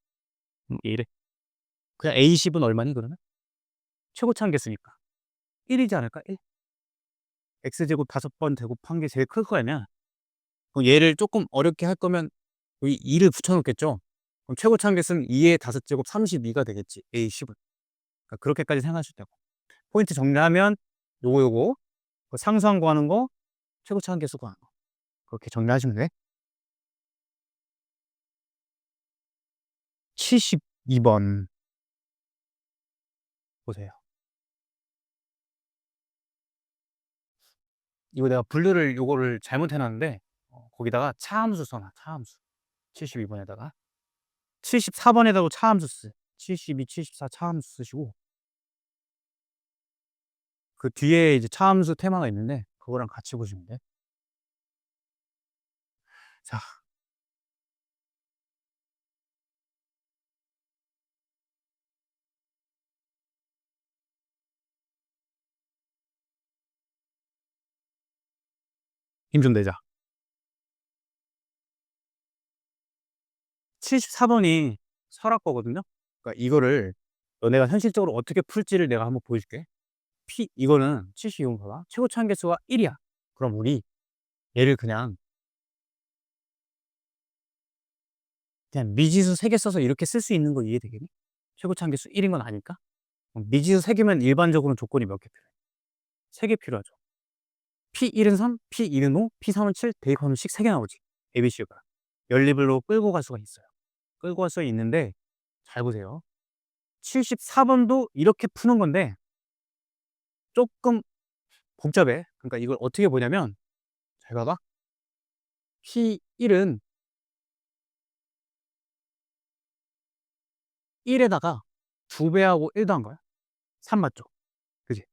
이해돼? 그냥 A10은 얼마니, 그러면? 최고차항 겠으니까 1이지 않을까? 1? X제곱 5번 제곱한 게 제일 클 거 아니야? 그럼 얘를 조금 어렵게 할 거면 여기 2를 붙여놓겠죠? 그럼 최고차항 겠은 2의 5제곱 32가 되겠지. A10은. 그러니까 그렇게까지 생각할 수 있다고. 포인트 정리하면 요거 그 상수항 구하는 거, 최고차항 계수 구하는 거, 그렇게 정리하시면 돼. 72번 보세요. 이거 내가 분류를 요거를 잘못해 놨는데 거기다가 차함수 써놔. 차함수. 72번에다가 74번에다가 차함수 쓰. 72, 74 차함수 쓰시고, 그 뒤에 이제 차함수 테마가 있는데 그거랑 같이 보시면 돼. 자, 힘 좀 내자. 74번이 설악 거거든요. 그러니까 이거를 너네가 현실적으로 어떻게 풀지를 내가 한번 보여줄게. 이거는 72번 봐봐. 최고차 한계수가 1이야. 그럼 우리 얘를 그냥 미지수 3개 써서 이렇게 쓸 수 있는 거 이해되겠니? 최고차 한계수 1인 건 아닐까? 미지수 3개면 일반적으로 조건이 몇 개 필요해? 3개 필요하죠. P1은 3, P2는 5, P3은 7, 대입하면 식 3개 나오지. ABC가. 연립으로 끌고 갈 수가 있어요. 끌고 갈 수가 있는데 잘 보세요. 74번도 이렇게 푸는 건데 조금 복잡해. 그러니까 이걸 어떻게 보냐면 잘 봐봐. P1은 1에다가 2배하고 1 더한 거야. 3 맞죠? 그지?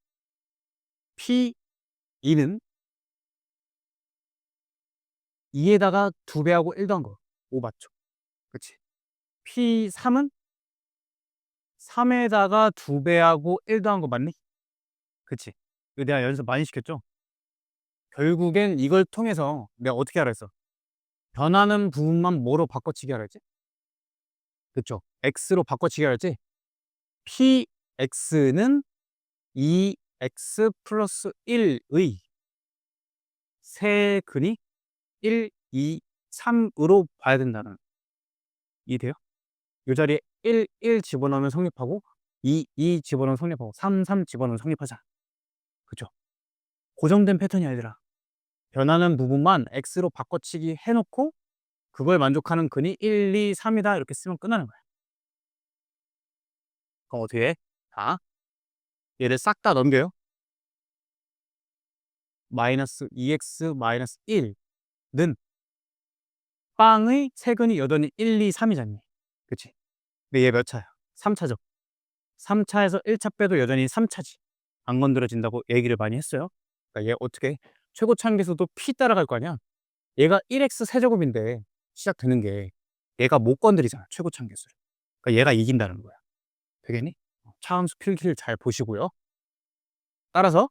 P2는 2에다가 2배하고 1 더한 거. 5 맞죠? 그치? P3은 3에다가 2배하고 1 더한 거 맞니? 그치? 이거 내가 연습 많이 시켰죠? 결국엔 이걸 통해서 내가 어떻게 하라 했어? 변하는 부분만 뭐로 바꿔치기 하라 했지? 그쵸? X로 바꿔치기 하라 했지? PX는 2X 플러스 1의 세근이 1, 2, 3으로 봐야 된다는, 이해돼요? 이 자리에 1, 1 집어넣으면 성립하고 2, 2 집어넣으면 성립하고 3, 3 집어넣으면 성립하잖아. 그쵸? 고정된 패턴이야 얘들아. 변하는 부분만 X로 바꿔치기 해놓고 그걸 만족하는 근이 1, 2, 3이다 이렇게 쓰면 끝나는 거야. 그럼 어떻게 해? 자, 얘를 싹 다 넘겨요. 마이너스 2x 마이너스 1는 빵의 세근이 여전히 1, 2, 3이잖니. 그치? 근데 얘 몇 차야? 3차죠. 3차에서 1차 빼도 여전히 3차지. 안 건드려진다고 얘기를 많이 했어요. 그러니까 얘 어떻게? 최고 차항계수도 p 따라갈 거 아니야? 얘가 1x 세제곱인데 시작되는 게 얘가 못 건드리잖아. 최고 차항계수를. 그러니까 얘가 이긴다는 거야. 되겠니? 차함수 필기를 잘 보시고요. 따라서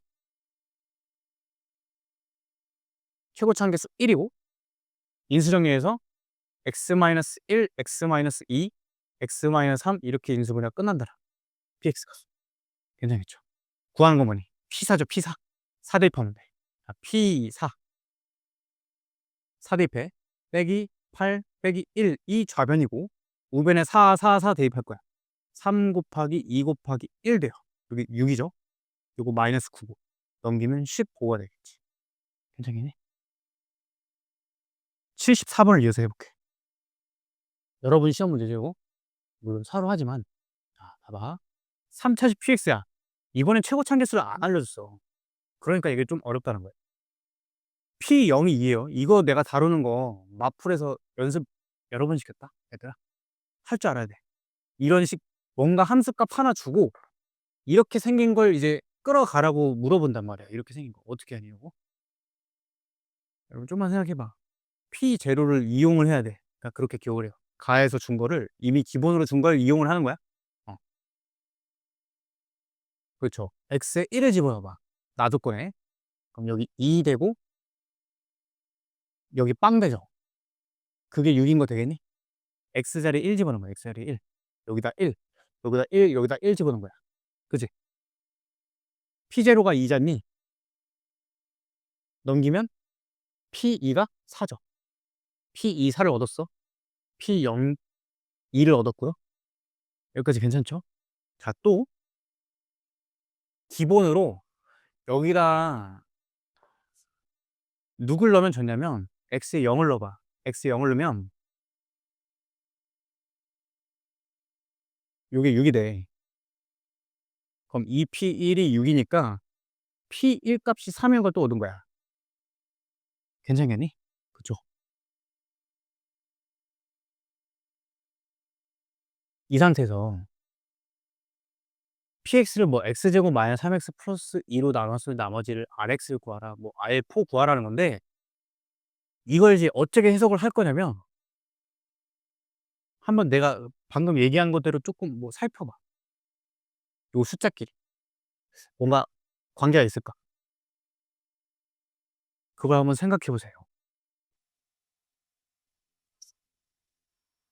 최고 차항계수 1이고 인수정리해서 x-1, x-2, x-3 이렇게 인수분해가 끝난다라. px가. 괜찮겠죠? 구하는 거 뭐니? P4죠, P4. 4 대입하면 돼. 자, P4. 4 대입해. 빼기 8 빼기 1. 이 좌변이고, 우변에 4, 4, 4 대입할 거야. 3 곱하기 2 곱하기 1 돼요. 여기 6이죠? 요거 마이너스 9고. 넘기면 15가 되겠지. 괜찮겠니? 74번을 이어서 해볼게. 여러분 시험 문제죠, 물론 사로 하지만. 자, 봐봐. 3차식 px야. 이번엔 최고 참개수를 안 알려줬어. 그러니까 이게 좀 어렵다는 거야. P0이 2예요. 이거 내가 다루는 거 마풀에서 연습 여러 번 시켰다. 얘들아. 할 줄 알아야 돼. 이런 식 뭔가 함수값 하나 주고 이렇게 생긴 걸 이제 끌어가라고 물어본단 말이야. 이렇게 생긴 거. 어떻게 하냐고. 여러분 좀만 생각해봐. P0를 이용을 해야 돼. 그러니까 그렇게 기억을 해요. 가에서 준 거를 이미 기본으로 준 걸 이용을 하는 거야. 어, 그렇죠. X에 1을 집어넣어봐. 놔두꺼네. 그럼 여기 2 되고 여기 빵 되죠. 그게 6인 거 되겠니? X자리에 1 집어넣은 거야. X자리에 1. 여기다 1. 여기다 1. 여기다 1 집어넣은 거야. 그치? P0가 2잖니? 넘기면 P2가 4죠. P2 4를 얻었어. P0 2를 얻었고요. 여기까지 괜찮죠? 자, 또 기본으로 여기다 누굴 넣으면 좋냐면 X에 0을 넣어봐. X에 0을 넣으면 요게 6이 돼. 그럼 2P1이 6이니까 P1 값이 3인 걸 또 얻은 거야. 괜찮겠니? 그쵸? 이 상태에서 px를 뭐 x제곱 마이너스 3x 플러스 2로 나눴을 나머지를 rx를 구하라, 뭐 r4 구하라는 건데, 이걸 이제 어떻게 해석을 할 거냐면, 한번 내가 방금 얘기한 것대로 조금 뭐 살펴봐. 요 숫자끼리 뭔가 관계가 있을까? 그걸 한번 생각해 보세요.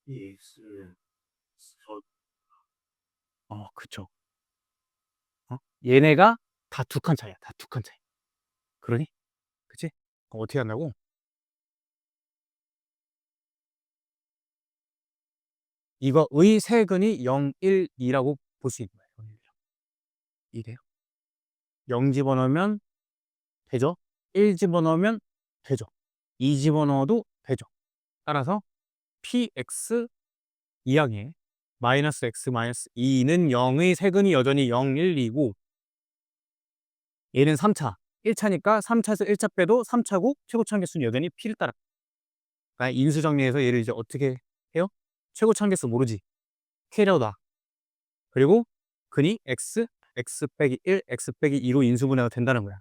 px를 그쵸. 얘네가 다 두 칸 차이야. 다 두 칸 차이. 그러니? 그치? 그럼 어떻게 한다고? 이거의 세근이 0, 1, 2라고 볼 수 있는 거예요. 0, 1, 2. 이래요. 0 집어넣으면 되죠. 1 집어넣으면 되죠. 2 집어넣어도 되죠. 따라서 px 이항에 마이너스 x 마이너스 2는 0의 세근이 여전히 0, 1, 2고, 얘는 3차. 1차니까 3차에서 1차 빼도 3차고 최고차 한계수는 여전히 p를 따라. 그러니까 인수 정리해서 얘를 이제 어떻게 해요? 최고차 한계수 모르지. k라고 놔. 그리고 근이 x 빼기 1, x 빼기 2로 인수분해가 된다는 거야.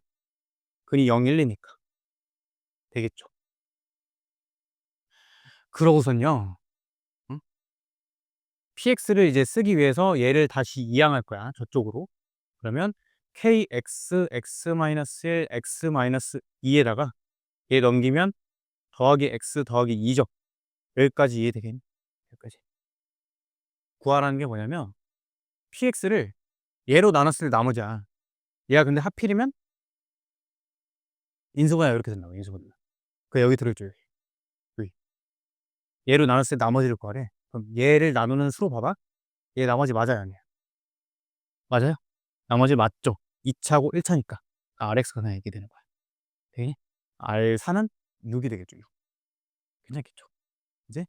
근이 0, 1, 2니까. 되겠죠. 그러고선요. 응? px를 이제 쓰기 위해서 얘를 다시 이항할 거야. 저쪽으로. 그러면 kx, x-1, x-2에다가 얘 넘기면 더하기 x 더하기 2죠. 여기까지 이해되겠니? 여기까지. 구하라는 게 뭐냐면 px를 얘로 나눴을 때 나머지야. 얘가 근데 하필이면 인수분해 이렇게 된다고. 인수분해. 그 여기 들어있죠. 여기. 얘로 나눴을 때 나머지를 구하래. 그럼 얘를 나누는 수로 봐봐. 얘 나머지 맞아요, 아니에요? 맞아요? 나머지 맞죠? 2차고 1차니까 RX가 그냥 이렇게 되는 거야. 되겠니? R4는 6이 되겠죠. 6. 괜찮겠죠? 이제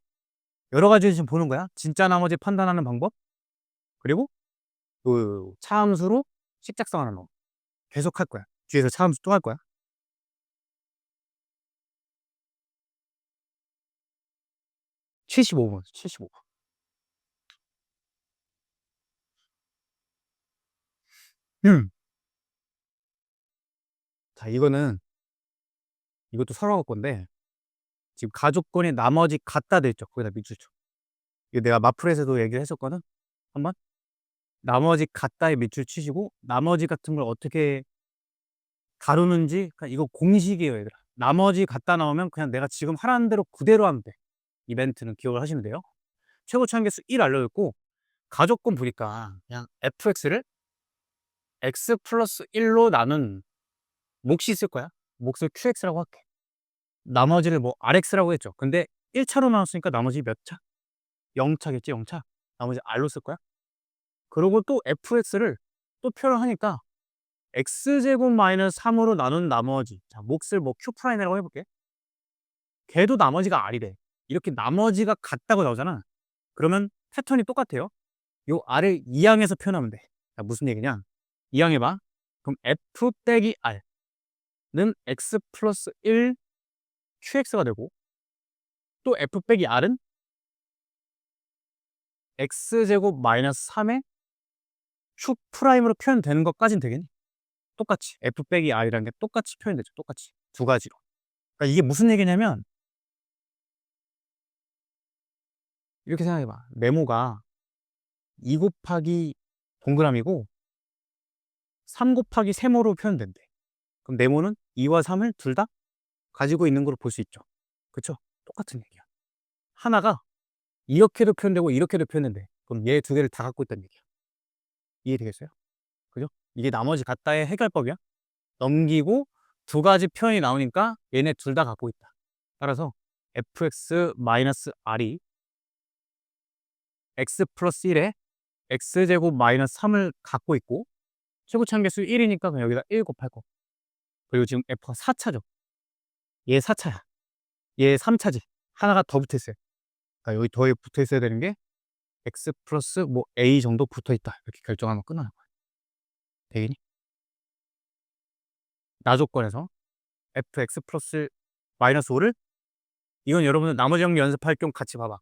여러 가지 지금 보는 거야. 진짜 나머지 판단하는 방법, 그리고 그 차함수로 식작성하는 거 계속 할 거야. 뒤에서 차함수 또 할 거야. 75분, 75분. 자, 이것도 설화할 건데, 지금 가족권이 나머지 갖다 돼 있죠. 거기다 밑줄쳐. 이거 내가 마플에서도 얘기를 했었거든. 한번 나머지 갖다에 밑줄 치시고, 나머지 같은 걸 어떻게 다루는지, 그러니까 이거 공식이에요, 얘들아. 나머지 갖다 나오면 그냥 내가 지금 하라는 대로 그대로 하면 돼. 이벤트는 기억을 하시면 돼요. 최고 차항계수 1 알려줬고, 가족권 보니까 그냥 fx를 x 플러스 1로 나눈 몫이 있을 거야. 몫을 qx라고 할게. 나머지를 뭐 rx라고 했죠. 근데 1차로 나눴으니까 나머지 몇 차? 0차겠지, 0차. 나머지 r로 쓸 거야. 그리고 또 fx를 또 표현을 하니까 x제곱 마이너스 3으로 나눈 나머지. 자, 몫을 뭐 q 프라임이라고 해볼게. 걔도 나머지가 r이래. 이렇게 나머지가 같다고 나오잖아. 그러면 패턴이 똑같아요. 요 r을 이항해서 표현하면 돼. 자, 무슨 얘기냐? 이항해봐. 그럼 f 빼기 r는 x 플러스 1 qx가 되고, 또 f 빼기 r은 x제곱 마이너스 3의 q 프라임으로 표현되는 것까진 되겠니? 똑같이 f 빼기 r이라는 게 똑같이 표현되죠. 똑같이 두 가지로. 그러니까 이게 무슨 얘기냐면, 이렇게 생각해봐. 네모가 2 곱하기 동그라미고 3 곱하기 세모로 표현된대. 그럼 네모는 2와 3을 둘 다 가지고 있는 걸로 볼 수 있죠. 그쵸? 똑같은 얘기야. 하나가 이렇게도 표현되고 이렇게도 표현된대. 그럼 얘 두 개를 다 갖고 있다는 얘기야. 이해되겠어요? 그죠? 이게 나머지 갖다의 해결법이야. 넘기고 두 가지 표현이 나오니까 얘네 둘 다 갖고 있다. 따라서 fx-r이 x 플러스 1에 x제곱 마이너스 3을 갖고 있고, 최고차항계수 1이니까 그냥 여기다 1 곱할 거. 그리고 지금 f가 4차죠. 얘 4차야. 얘 3차지. 하나가 더 붙어 있어요. 그러니까 여기 더에 붙어 있어야 되는 게 x 플러스 뭐 a 정도 붙어 있다. 이렇게 결정하면 끝나는 거야. 되겠니? 나조건에서 fx 플러스 마이너스 5를, 이건 여러분들 나머지 정리 연습할 겸 같이 봐봐.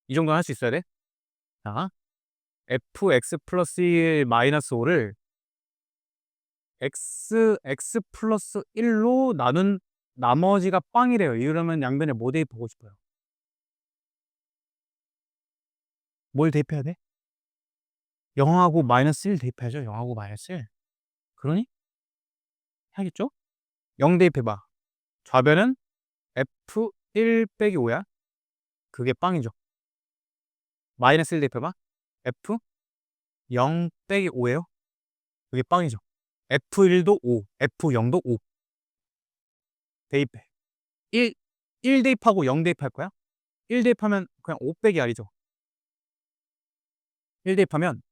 이 정도는 할 수 있어야 돼. 자, fx 플러스 1 마이너스 5를 x 플러스 1로 나눈 나머지가 빵이래요. 이러면 양변에 뭐 대입하고 싶어요? 뭘 대입해야 돼? 0하고 마이너스 1 대입해야죠. 0하고 마이너스 1. 그러니? 하겠죠? 0 대입해봐. 좌변은 f1 빼기 5야. 그게 빵이죠. 마이너스 1 대입해봐. f 0 빼기 5예요. 그게 빵이죠. f1도 5, f0도 5. 대입해. 1 대입하고 0 대입할 거야? 1 대입하면 그냥 5 빼기 R이죠. 1 대입하면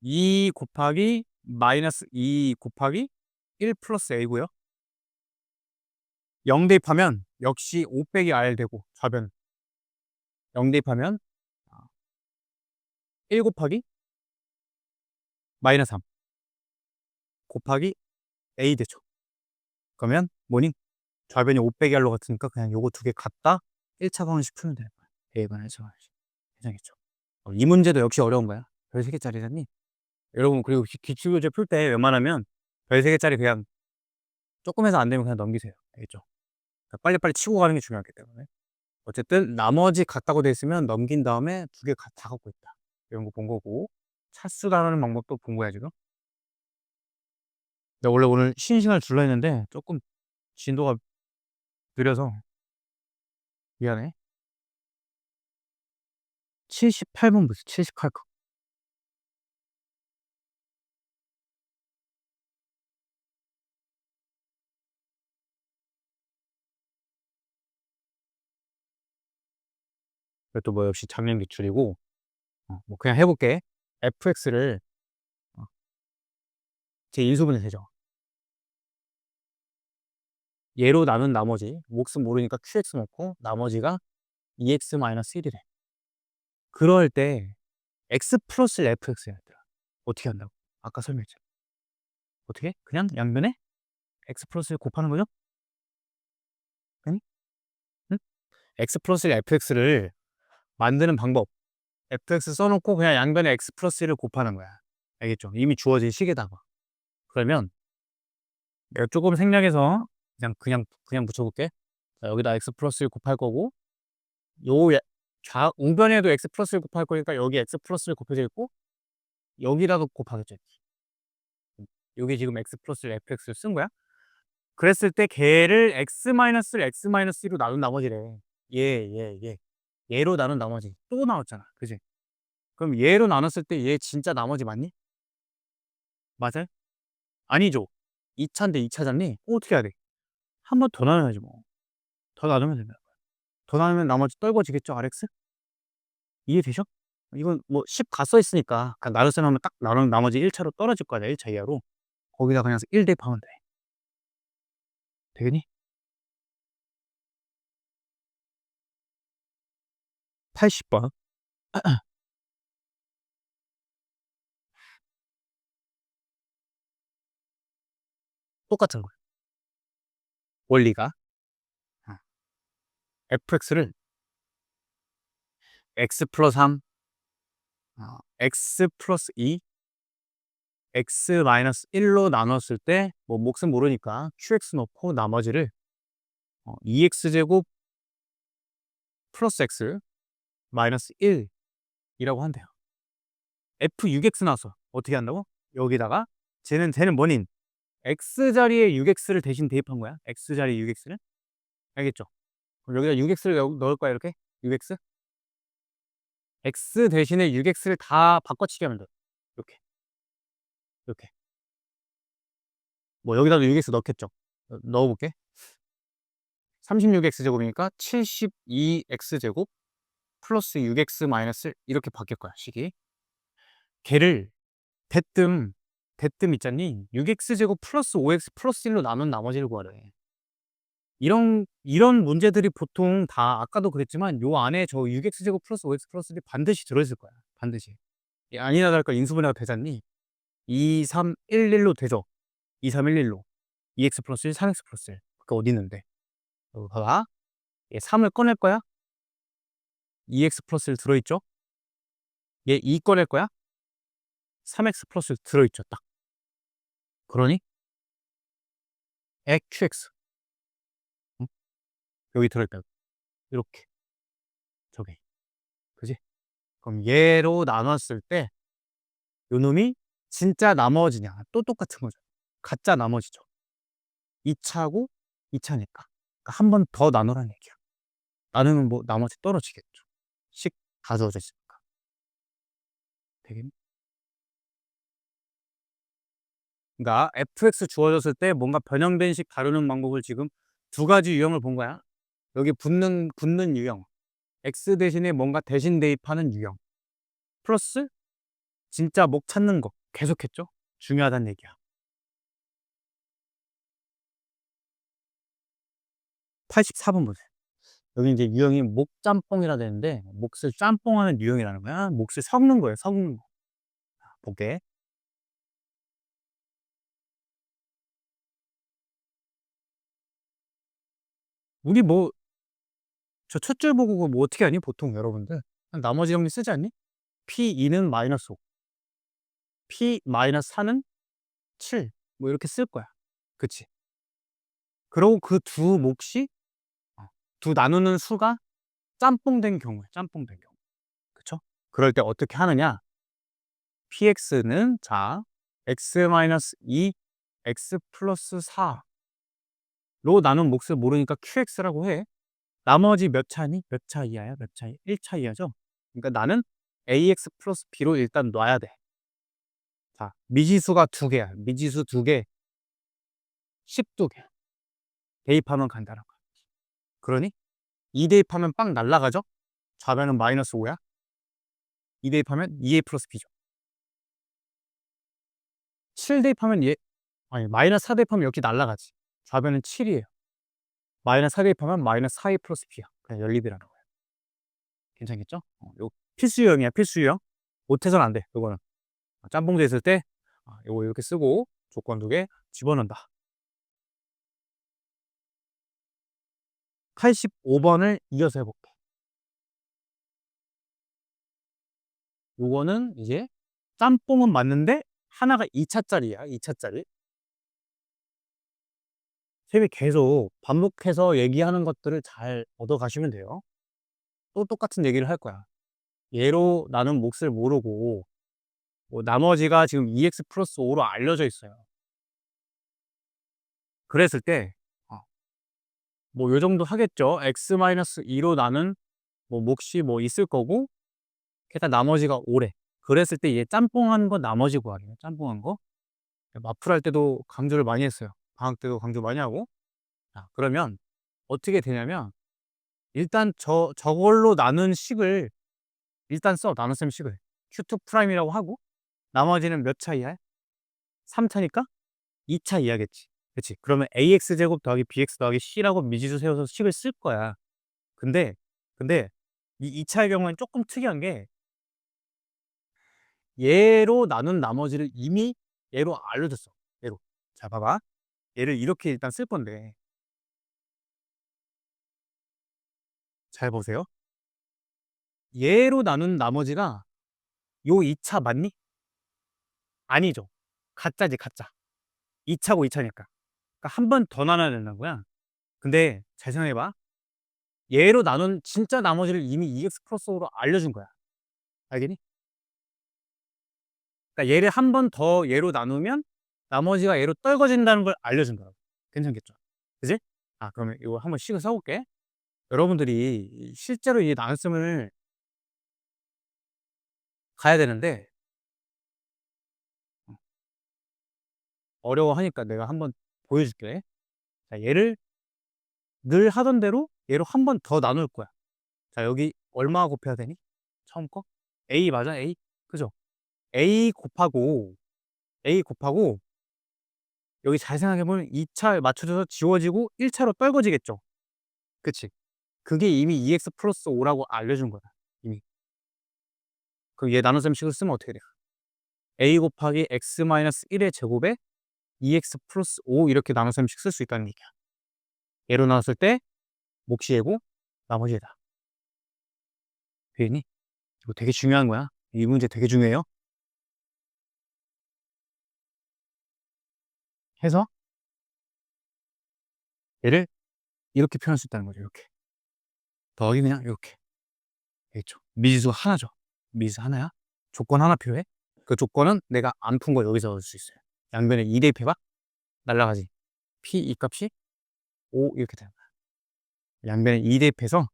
2 곱하기 마이너스 2 곱하기 1 플러스 A고요. 0 대입하면 역시 5 빼기 R 되고 좌변 0 대입하면 1 곱하기 마이너스 3 곱하기 A 되죠. 그러면 뭐니? 좌변이 5 빼기 R로 같으니까 그냥 요거 두 개 갖다 1차 방정식 풀면 되는 거야. A분의 1차 방정식. 괜찮겠죠? 이 문제도 역시 어려운 거야. 별 3개짜리라니. 여러분 그리고 기출문제 풀 때 웬만하면 별 3개짜리 그냥 조금 해서 안 되면 그냥 넘기세요. 알겠죠? 그러니까 빨리빨리 치고 가는 게 중요하기 때문에. 어쨌든 나머지 같다고 돼 있으면 넘긴 다음에 두 개 다 갖고 있다. 이런 거 본 거고. 차수라는 방법도 본 거야 지금. 내가 원래 오늘 쉬는 시간을 줄라 했는데 조금 진도가 느려서 미안해. 78분 보세요. 78분. 이것도 뭐 역시 장면 기출이고 뭐 그냥 해볼게. fx를 제 인수분해 되죠. 얘로 나눈 나머지 몫은 모르니까 qx 넣고 나머지가 2x-1이래. 그럴 때 x 플러스 fx야 얘들아. 어떻게 한다고? 아까 설명했잖아. 어떻게? 그냥 양변에 x 플러스 곱하는 거죠? 아니? 응? x 플러스 fx를 만드는 방법. fx 써놓고 그냥 양변에 x 플러스 1을 곱하는 거야. 알겠죠? 이미 주어진 식에다가. 그러면 내가 조금 생략해서 그냥 붙여볼게. 자, 여기다 x 플러스 1 곱할 거고 요 우변에도 x 플러스 1 곱할 거니까 여기 x 플러스 1 곱해져 있고 여기라도 곱하겠죠. 여기 지금 x 플러스 fx를 쓴 거야. 그랬을 때 걔를 x-를 x-2로 나눈 나머지래. 얘로 나눈 나머지 또 나왔잖아. 그지? 그럼 얘로 나눴을 때 얘 진짜 나머지 맞니? 맞아요? 아니죠. 2차인데 2차잖니? 어떻게 해야 돼? 한 번 더 나눠야지 뭐. 더 나누면 된다. 더 나누면 나머지 떨궈지겠죠, RX? 이해되셔? 이건 뭐 10 가 써 있으니까 그냥 나눗셈 하면 딱 나누면 나머지 1차로 떨어질 거야. 1차 이하로. 거기다 그냥 1 대입하면 돼. 되겠니? 80번. 똑같은 거야. 원리가. fx를 x 플러스 3, x 플러스 2, x 마이너스 1로 나눴을 때 뭐 몫은 모르니까 qx 넣고 나머지를 2x제곱 플러스 x 마이너스 1이라고 한대요. f6x 나왔어. 어떻게 한다고? 여기다가 쟤는 뭐닌 x 자리에 6x를 대신 대입한 거야. x 자리에 6x를. 알겠죠? 그럼 여기다 6x를 넣을 거야. 이렇게 6x x 대신에 6x를 다 바꿔치기 하면 돼. 이렇게 뭐 여기다도 6x 넣겠죠. 넣어볼게. 36x 제곱이니까 72x 제곱 플러스 6x 마이너스 이렇게 바뀔 거야. 식이. 걔를 대뜸 있잖니. 6x 제곱 플러스 5x 플러스 1로 나눈 나머지를 구하래. 이런 문제들이 보통 다 아까도 그랬지만 요 안에 저 6x 제곱 플러스 5x 플러스 1이 반드시 들어있을 거야. 반드시. 아니나 다를까 인수분해가 되잖니. 2, 3, 1, 1로 되죠. 2, 3, 1, 1로. 2x 플러스 1, 3x 플러스 1. 그게 어디 있는데? 여기 봐봐. 얘 3을 꺼낼 거야? 2x 플러스 1 들어있죠? 얘 2 꺼낼 거야? 3x 플러스 들어있죠, 딱. 그러니 qx. 응? 여기 들어있다. 이렇게. 저기. 그지? 그럼 얘로 나눴을 때 요놈이 진짜 나머지냐? 또 똑같은 거죠. 가짜 나머지죠. 2차고 2차니까. 그러니까 한 번 더 나누라는 얘기야. 나누면 뭐 나머지 떨어지겠죠. 식 가져져 있으니까. 되겠니? 그러니까 fx 주어졌을 때 뭔가 변형된 식 다루는 방법을 지금 두 가지 유형을 본 거야. 여기 붙는 유형. x 대신에 뭔가 대신 대입하는 유형. 플러스 진짜 목 찾는 거 계속했죠. 중요하다는 얘기야. 84번 보세요. 여기 이제 유형이 목짬뽕이라 되는데 몫을 짬뽕하는 유형이라는 거야. 몫을 섞는 거예요. 섞는 거. 볼게. 우리 뭐 저 첫 줄 보고 그거 뭐 어떻게 하니? 보통 여러분들 나머지 정리 쓰지 않니? P2는 마이너스 5, P-4는 7, 뭐 이렇게 쓸 거야. 그치? 그러고 그 두 몫이 두 나누는 수가 짬뽕된 경우에 짬뽕된 경우. 그쵸? 그럴 때 어떻게 하느냐? px는 자 x-2 x 플러스 4로 나눈 몫을 모르니까 qx라고 해. 나머지 몇 차니? 몇 차 이하야? 몇 차 이하? 1차 이하죠? 그러니까 나는 ax 플러스 b로 일단 놔야 돼. 자, 미지수가 두 개야. 미지수 두 개, 12개. 대입하면 간다는 거야. 그러니 2 대입하면 빵 날라가죠? 좌변은 마이너스 5야. 2 대입하면 2a 플러스 b죠. 7 대입하면 아니 마이너스 4 대입하면 여기 날라가지. 좌변은 7이에요. 마이너스 4 대입하면 마이너스 4a 플러스 b야. 그냥 연립이라는 거야. 괜찮겠죠? 요 필수형이야, 필수형. 못해서는 안 돼, 요거는. 짬뽕돼 있을 때 요거 이렇게 쓰고 조건 두 개 집어넣는다. 85번을 이어서 해볼게. 요거는 이제 짬뽕은 맞는데 하나가 2차짜리야, 2차짜리. 쌤이 계속 반복해서 얘기하는 것들을 잘 얻어가시면 돼요. 또 똑같은 얘기를 할 거야. 얘로 나눈 몫을 모르고 뭐 나머지가 지금 2x 플러스 5로 알려져 있어요. 그랬을 때 뭐 요 정도 하겠죠. x-2로 나눈 뭐 몫이 뭐 있을 거고 게다가 나머지가 5래. 그랬을 때 얘 짬뽕한 거 나머지 구하래요. 짬뽕한 거. 마플 할 때도 강조를 많이 했어요. 방학 때도 강조 많이 하고. 자, 그러면 어떻게 되냐면 일단 저걸로 나눈 식을 일단 써. 나눗셈 식을. Q2 프라임이라고 하고 나머지는 몇 차 이하야? 3차니까 2차 이하겠지. 그치? 그러면 ax 제곱 더하기 bx 더하기 c라고 미지수 세워서 식을 쓸 거야. 근데 이 2차의 경우에는 조금 특이한 게 얘로 나눈 나머지를 이미 얘로 알려줬어. 얘로. 자, 봐봐. 얘를 이렇게 일단 쓸 건데 잘 보세요. 얘로 나눈 나머지가 요 2차 맞니? 아니죠. 가짜지, 가짜. 2차고 2차니까. 그러니까 한 번 더 나눠야 된다는 거야. 근데 잘 생각해봐. 얘로 나눈 진짜 나머지를 이미 EX 플러스 5로 알려준 거야. 알겠니? 그러니까 얘를 한 번 더 얘로 나누면 나머지가 얘로 떨궈진다는 걸 알려준 거라고. 괜찮겠죠? 그지? 그러면 이거 한번 식을 써볼게. 여러분들이 실제로 이 나눗셈을 가야 되는데 어려워하니까 내가 한번 보여줄게. 자, 얘를 늘 하던 대로 얘로 한 번 더 나눌 거야. 자, 여기 얼마 곱해야 되니? 처음 거? A 맞아? A? 그죠? A 곱하고 여기 잘 생각해보면 2차 맞춰져서 지워지고 1차로 떨궈지겠죠? 그치? 그게 이미 2x 플러스 5라고 알려준 거다. 이미. 그럼 얘 나눗셈 식을 쓰면 어떻게 돼요? A 곱하기 x 마이너스 1의 제곱에 2x 플러스 5 이렇게 나눗셈 식 쓸 수 있다는 얘기야. 얘로 나눴을 때 몫이 얘고 나머지 얘다. 되니? 이거 되게 중요한 거야. 이 문제 되게 중요해요. 해서 얘를 이렇게 표현할 수 있다는 거죠. 이렇게. 더하기 그냥 이렇게. 되겠죠. 미지수가 하나죠. 미지수 하나야. 조건 하나 필요해. 그 조건은 내가 안 푼 거 여기서 얻을 수 있어요. 양변에 2 대입해봐. 날라가지. P 이 값이 5 이렇게 되는 거야. 양변에 2 대입해서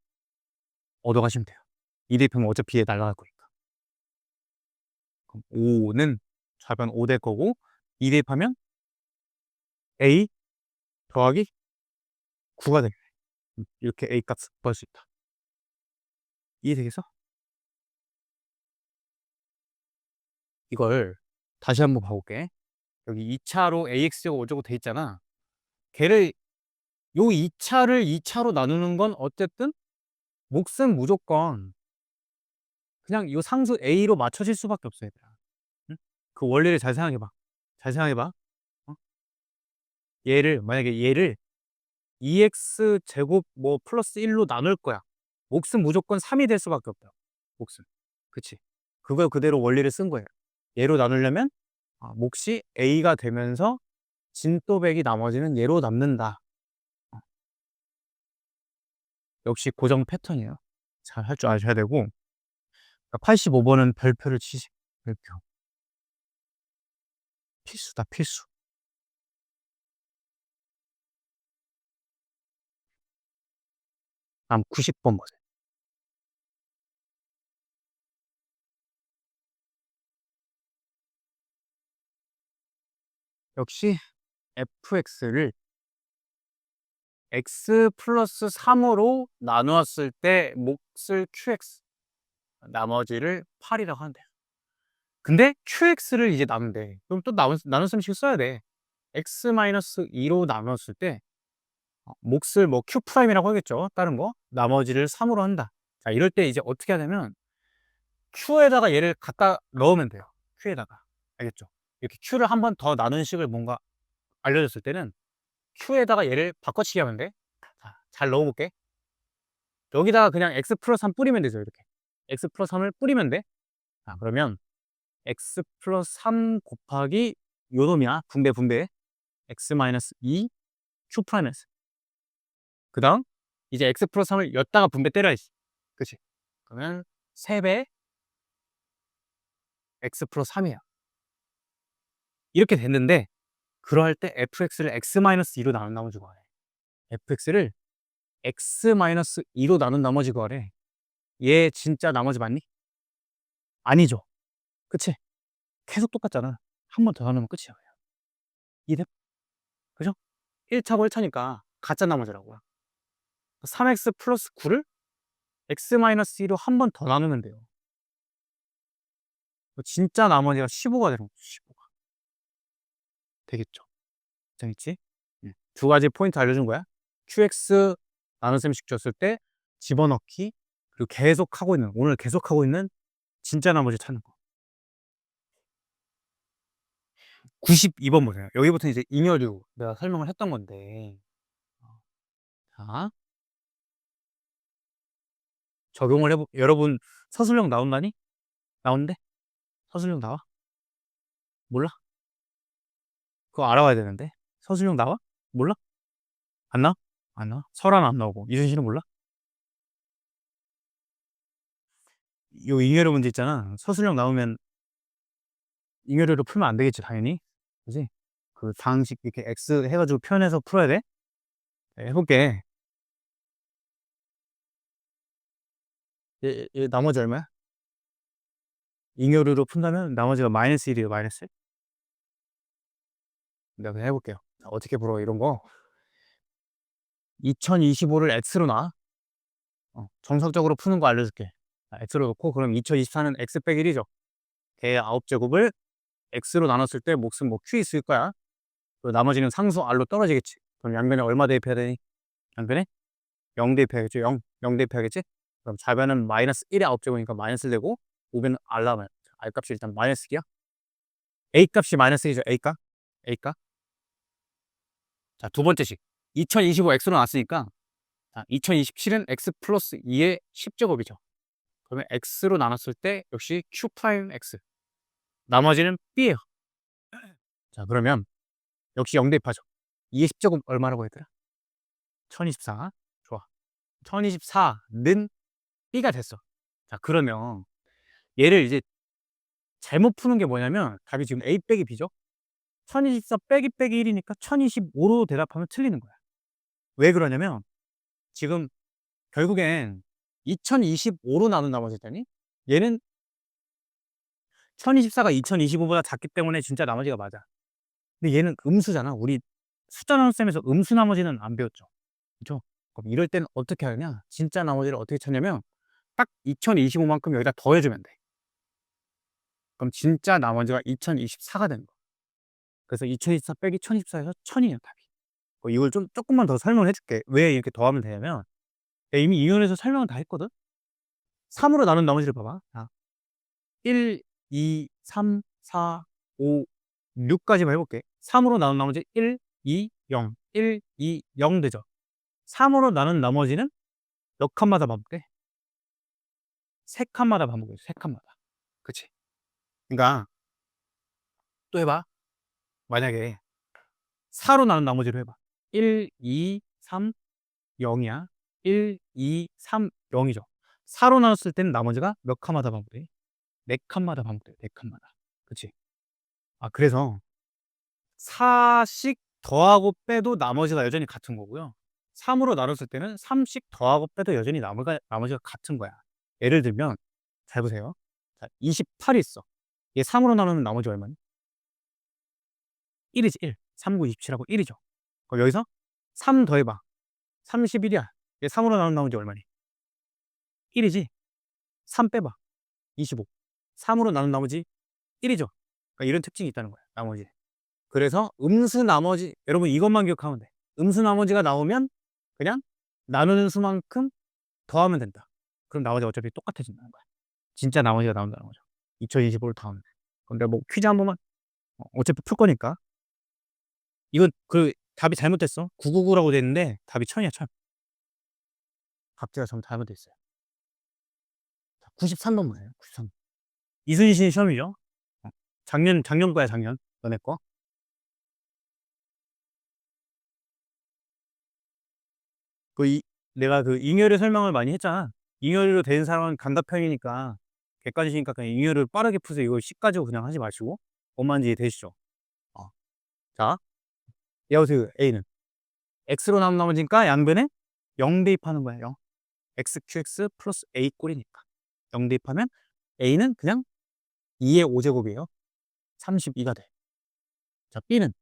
얻어가시면 돼요. 2 대입하면 어차피 얘 날라갈 거니까. 그럼 5는 좌변 5 될 거고 2 대입하면 A 더하기 9가 되겠네. 이렇게 A 값을 구할 수 있다. 이해되겠어? 이걸 다시 한번 봐볼게. 여기 2차로 AX가 어쩌고 돼 있잖아. 걔를 요 2차를 2차로 나누는 건 어쨌든 몫은 무조건 그냥 요 상수 A로 맞춰질 수밖에 없어 얘들아. 응? 그 원리를 잘 생각해 봐. 잘 생각해 봐. 어? 얘를 만약에 얘를 2x 제곱 뭐 플러스 1로 나눌 거야. 몫은 무조건 3이 될 수밖에 없다. 몫은. 그치? 그걸 그대로 원리를 쓴 거예요. 얘로 나누려면 몫이 A가 되면서 진또백이 나머지는 얘로 남는다. 어. 역시 고정 패턴이에요. 잘 할 줄 아셔야 되고 85번은 별표를 치세요. 별표. 필수다 필수. 다음 90번 보세요. 역시 fx를 x 플러스 3으로 나누었을 때 몫을 qx 나머지를 8이라고 한대요. 근데 qx를 이제 나눈대. 그럼 또 나눈 셈식 써야 돼. x-2로 나눴을 때 몫을 뭐 q'이라고 하겠죠. 다른 거. 나머지를 3으로 한다. 자, 이럴 때 이제 어떻게 하냐면 q에다가 얘를 갖다 넣으면 돼요. q에다가. 알겠죠? 이렇게 q를 한 번 더 나눈 식을 뭔가 알려줬을 때는 q에다가 얘를 바꿔치기 하면 돼. 자, 잘 넣어볼게. 여기다가 그냥 x 플러스 3 뿌리면 되죠. 이렇게. x 플러스 3을 뿌리면 돼. 자, 그러면 x 플러스 3 곱하기 요 놈이야. 분배. x 마이너스 2 q 프라이너스. 그 다음 이제 x 플러스 3을 엿다가 분배 때려야지. 그치? 그러면 3배 x 플러스 3이야. 이렇게 됐는데 그럴 때 fx를 x 마이너스 2로 나눈 나머지 구하래. fx를 x 마이너스 2로 나눈 나머지 구하래. 얘 진짜 나머지 맞니? 아니죠. 그치? 계속 똑같잖아. 한 번 더 나누면 끝이야. 이해? 그죠? 1차고 1차니까 가짜 나머지라고요. 3x 플러스 9를 x 마이너스 2로 한 번 더 나누면 돼요. 진짜 나머지가 15가 되는 거죠. 15가. 되겠죠? 재밌지? 두 가지 포인트 알려준 거야. QX 나눗셈식 줬을 때 집어넣기, 그리고 오늘 계속하고 있는 진짜 나머지 찾는 거. 92번 보세요. 여기부터 이제 잉여류 내가 설명을 했던 건데. 자, 적용을 여러분 서술형 나온다니? 나온대? 서술형 나와? 몰라? 그거 알아봐야 되는데. 서술형 나와? 몰라? 안 나와? 안 나와? 설안 안 나오고. 이순신은 몰라? 요 잉여료 문제 있잖아. 서술형 나오면 잉여료로 풀면 안 되겠지, 당연히. 그지? 그 방식 이렇게 X 해가지고 표현해서 풀어야 돼? 네, 해볼게. 얘 나머지 얼마야? 잉여료로 푼다면 나머지가 마이너스 1이에요, 마이너스 1. 내가 그냥 해볼게요. 자, 어떻게 풀어, 이런 거. 2025를 X로 놔. 정석적으로 푸는 거 알려줄게. 자, X로 놓고, 그럼 2024는 X 빼기 1이죠. 걔의 9제곱을 X로 나눴을 때 몫은 뭐 Q 있을 거야. 그리고 나머지는 상수 R로 떨어지겠지. 그럼 양변에 얼마 대입해야 되니? 양변에 0 대입해야겠죠. 0 대입해야겠지? 그럼 좌변은 마이너스 1의 9제곱이니까 마이너스 되고, 우변은 R 나면 R 값이 일단 마이너스 1이야. A 값이 마이너스 1이죠. A 값. A 값. 자, 두 번째 식. 2025 X로 나왔으니까, 자, 2027은 X 플러스 2의 10제곱이죠. 그러면 x로 나눴을 때 역시 q 프라임 x. 나머지는 b예요. 자, 그러면 역시 0 대입하죠. 2의 10제곱 얼마라고 했더라? 1024. 좋아. 1024는 b가 됐어. 자, 그러면 얘를 이제 잘못 푸는 게 뭐냐면 답이 지금 a 빼기 b죠. 1024 빼기 빼기 1이니까 1025로 대답하면 틀리는 거야. 왜 그러냐면 지금 결국엔 2025로 나눈 나머지 있다니? 얘는 1024가 2025보다 작기 때문에 진짜 나머지가 맞아. 근데 얘는 음수잖아. 우리 숫자 나눗 셈에서 음수 나머지는 안 배웠죠. 그죠? 그럼 이럴 때는 어떻게 하느냐? 진짜 나머지를 어떻게 찾냐면 딱 2025만큼 여기다 더해주면 돼. 그럼 진짜 나머지가 2024가 되는 거야. 그래서 2024 빼기 1024에서 1000이냐 답이. 이걸 좀 조금만 더 설명을 해줄게. 왜 이렇게 더하면 되냐면 내가 이미 이론에서 설명을 다 했거든. 3으로 나눈 나머지를 봐봐. 자, 1, 2, 3, 4, 5, 6까지만 해볼게. 3으로 나눈 나머지 1, 2, 0, 1, 2, 0 되죠. 3으로 나눈 나머지는 몇 칸마다 반복돼? 3칸마다 반복해. 3칸마다. 그치? 그러니까 또 해봐. 만약에 4로 나눈 나머지로 해봐. 1, 2, 3, 0이야. 1, 2, 3, 0이죠. 4로 나눴을 때는 나머지가 몇 칸마다 반복돼? 4칸마다 반복돼. 4칸마다. 그치? 아, 그래서 4씩 더하고 빼도 나머지가 여전히 같은 거고요. 3으로 나눴을 때는 3씩 더하고 빼도 여전히 나머지가 같은 거야. 예를 들면 잘 보세요. 자, 28이 있어. 얘 3으로 나누면 나머지 얼마니? 1이지. 1. 3, 9, 27하고 1이죠. 그럼 여기서 3 더해봐. 31이야. 얘 3으로 나누면 나머지 얼마니? 1이지. 3 빼봐. 25. 3으로 나눈 나머지 1이죠. 그러니까 이런 특징이 있다는 거야. 나머지. 그래서 음수 나머지, 여러분 이것만 기억하면 돼. 음수 나머지가 나오면 그냥 나누는 수만큼 더하면 된다. 그럼 나머지가 어차피 똑같아진다는 거야. 진짜 나머지가 나온다는 거죠. 2025를 더하면 돼. 그럼 내가 뭐 퀴즈 한 번만, 어차피 풀 거니까. 이건 그 답이 잘못됐어. 999라고 돼 있는데 답이 1000이야, 1000. 갑자기 좀 잘못돼 있어요. 93번 문제예요. 93번. 이순신 시험이죠. 작년 거야, 작년. 너네 거. 내가 그 잉여를 설명을 많이 했잖아. 잉여로 된 사람은 감답형이니까 객관식이니까 그냥 잉여를 빠르게 푸세요. 이거 10 가지고 그냥 하지 마시고. 뭔 말인지 되시죠? 어. 자, 여기서 A는 X로 남은 나머지니까 양변에 0 대입하는 거야. 0. XQX 플러스 A 꼴이니까 0 대입하면 A는 그냥 2의 5제곱이에요. 32가 돼. 자, B는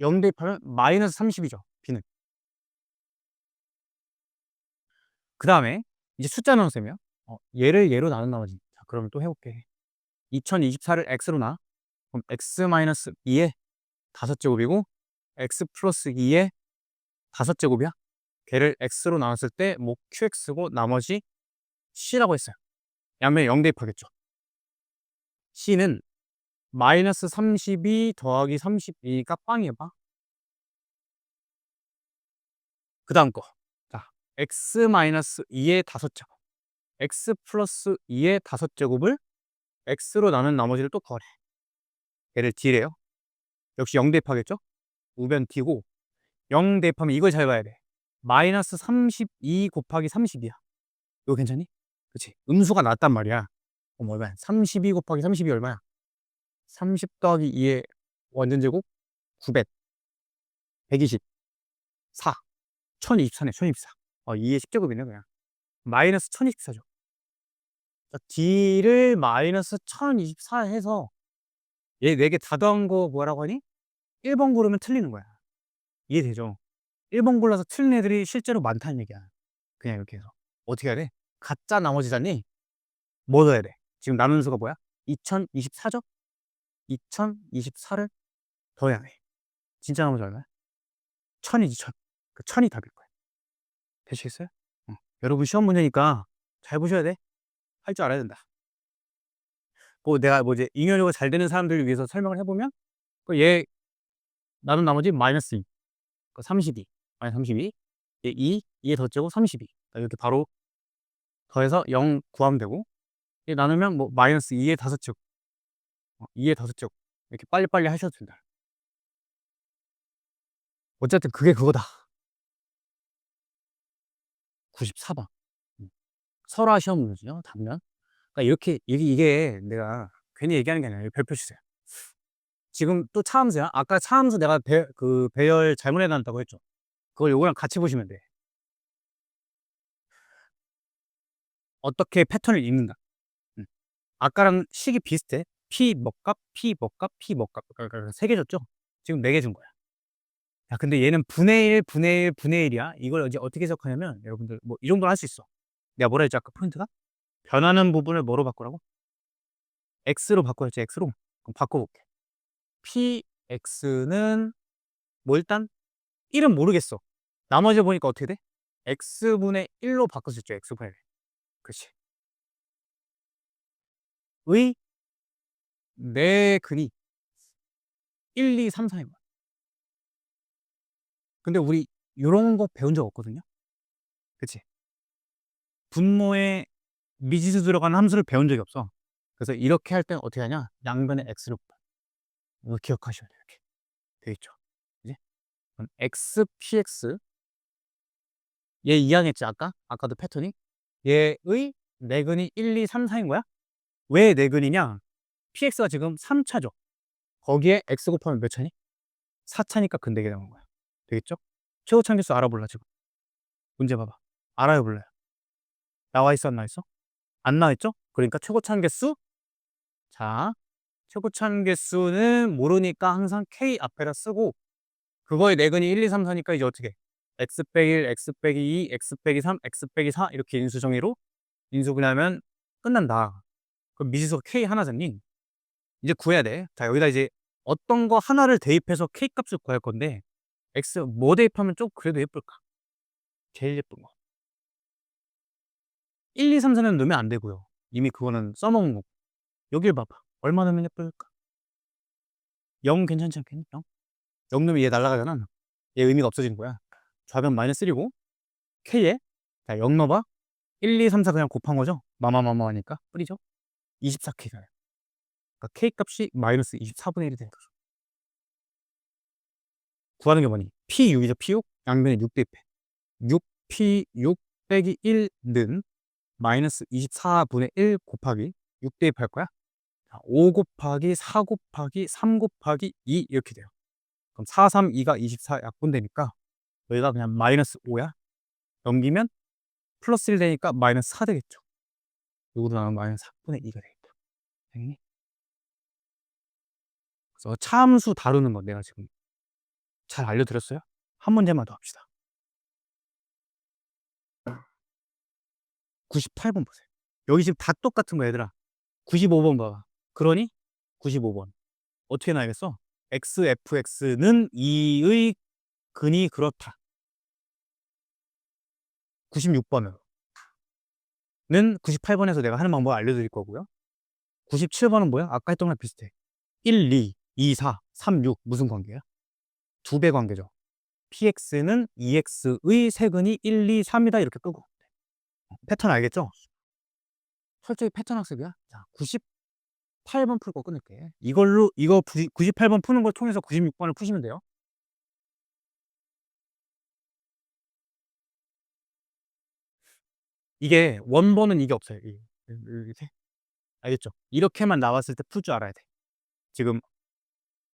0 대입하면 마이너스 30이죠. B는. 그 다음에 이제 숫자 나눗셈이야. 얘를 얘로 나눈 나머지. 자, 그러면 또 해볼게. 2024를 x로 나. 그럼 x 마이너스 2의 5제곱이고 x 플러스 2의 5제곱이야. 걔를 x로 나눴을 때 뭐 qx고 나머지 c라고 했어요. 양면에 0 대입하겠죠. c는 마이너스 32 더하기 32가 빵이어봐. 그 다음 거. 자, x 마이너스 2의 5제곱. x 플러스 2의 5제곱을 x로 나눈 나머지를 또 더해. 얘를 d래요. 역시 0 대입하겠죠? 우변 d고 0 대입하면 이걸 잘 봐야 돼. 마이너스 32 곱하기 30이야. 이거 괜찮니? 그치? 음수가 낮단 말이야. 그럼 얼마야? 32 곱하기 30이 얼마야? 30 더하기 2의 완전 제곱? 900. 120. 4. 1024네, 1024. 2의 10제곱이네, 그냥. 마이너스 1024죠. D를 마이너스 1024 해서 얘 4개 다 더한 거 뭐라고 하니? 1번 고르면 틀리는 거야. 이해되죠? 1번 골라서 틀린 애들이 실제로 많다는 얘기야. 그냥 이렇게 해서. 어떻게 해야 돼? 가짜 나머지잖니? 뭐 넣어야 돼? 지금 남은 수가 뭐야? 2024죠? 2024를 더해야 돼. 진짜 나머지 얼마야? 1000이지, 1000. 그 1000이 답일 거야. 되시겠어요? 여러분 시험 문제니까 잘 보셔야 돼. 할 줄 알아야 된다. 내가 이제 잉여료가 잘 되는 사람들을 위해서 설명을 해보면 얘 나눈 나머지 마이너스 2. 32. 마이너스 32. 얘 2. 2에 덧째고 32. 이렇게 바로 더해서 0 구하면 되고, 이게 나누면 뭐 마이너스 2의 5즉 2의 5즉 이렇게 빨리빨리 하셔도 된다. 어쨌든 그게 그거다. 94번. 설화 시험 문제죠, 답변. 그러니까 이렇게 이게 내가 괜히 얘기하는 게 아니라 별표 주세요. 지금 또 차함수야. 아까 차함수 내가 배열 잘못 해놨다고 했죠. 그걸 요거랑 같이 보시면 돼. 어떻게 패턴을 읽는다. 아까랑 식이 비슷해. P 뭐값, P 뭐값, P 뭐값. 그러니까 3개 줬죠? 지금 4개 준 거야. 야, 근데 얘는 분의 1, 분의 1, 분의 1이야. 이걸 이제 어떻게 해석하냐면, 여러분들, 뭐, 이 정도는 할 수 있어. 내가 뭐라 했지, 아까 포인트가? 변하는 부분을 뭐로 바꾸라고? X로 바꿔야지, X로. 그럼 바꿔볼게. PX는, 뭐, 일단, 1은 모르겠어. 나머지 보니까 어떻게 돼? X분의 1로 바꿀 수 있죠, X분의 1. 그치. 의, 내 근이 1, 2, 3, 4인 거야. 근데 우리, 요런 거 배운 적 없거든요? 그치. 분모에 미지수 들어가는 함수를 배운 적이 없어. 그래서 이렇게 할 때는 어떻게 하냐? 양변에 x를 곱하. 이거 기억하셔야 돼요. 이렇게. 되겠죠? 그지? 그럼 x, px. 얘 이항했지, 아까? 아까도 패턴이? 얘의 내근이 1, 2, 3, 4인 거야? 왜 내근이냐? px가 지금 3차죠. 거기에 x 곱하면 몇 차니? 4차니까 근대계 나오는 거야. 되겠죠? 최고 참계수 알아볼라, 지금. 문제 봐봐. 알아요, 몰라요? 나와 있어, 안 나와 있어? 안 나와 있죠? 그러니까 최고 참계수. 자, 최고참 개수는 모르니까 항상 K 앞에다 쓰고, 그거의 내근이 1, 2, 3, 4니까 이제 어떻게? x 빼기 1, x 빼기 2, x 빼기 3, x 빼기 4 이렇게 인수 정의로 인수분해하면 끝난다. 그럼 미지수가 K 하나잖니? 이제 구해야 돼. 자, 여기다 이제 어떤 거 하나를 대입해서 K 값을 구할 건데, x 뭐 대입하면 좀 그래도 예쁠까? 제일 예쁜 거. 1, 2, 3, 4는 넣으면 안 되고요. 이미 그거는 써먹은 거고. 여길 봐봐. 얼마 넣으면 예쁠까? 0 괜찮지 않겠니? 0? 0 넣으면 얘 날아가잖아. 얘 의미가 없어지는 거야. 좌변 마이너스 1이고, K에, 자, 0 넣어봐. 1, 2, 3, 4 그냥 곱한 거죠? 마마마마 하니까. 뿌리죠? 24K가. 그러니까 K 값이 마이너스 24분의 1이 되는 거죠. 구하는 게 뭐니? P6이죠, P6? 양변에 6 대입해. 6P6 빼기 1는 마이너스 24분의 1 곱하기 6 대입할 거야? 자, 5 곱하기 4 곱하기 3 곱하기 2 이렇게 돼요. 그럼 4, 3, 2가 24 약분되니까 여기가 그냥 마이너스 5야. 넘기면 플러스 1 되니까 마이너스 4 되겠죠. 요거도 나오면 마이너스 4분의 2가 되겠다. 당연히. 그래서 차함수 다루는 건 내가 지금 잘 알려드렸어요? 한 문제만 더 합시다. 98번 보세요. 여기 지금 다 똑같은 거 얘들아. 95번 봐봐. 그러니 95번. 어떻게 나야겠어? xfx는 2의 근이 그렇다. 96번은 98번에서 내가 하는 방법 알려드릴 거고요. 97번은 뭐야? 아까 했던 거랑 비슷해. 1, 2, 2, 4, 3, 6 무슨 관계야? 2배 관계죠. px는 2x의 세근이 1, 2, 3이다 이렇게 끄고. 패턴 알겠죠? 철저히 패턴 학습이야. 자, 98번 풀고 끊을게. 이거 98번 푸는 걸 통해서 96번을 푸시면 돼요. 이게 원본은 이게 없어요. 이렇게. 알겠죠? 이렇게만 나왔을 때 풀 줄 알아야 돼. 지금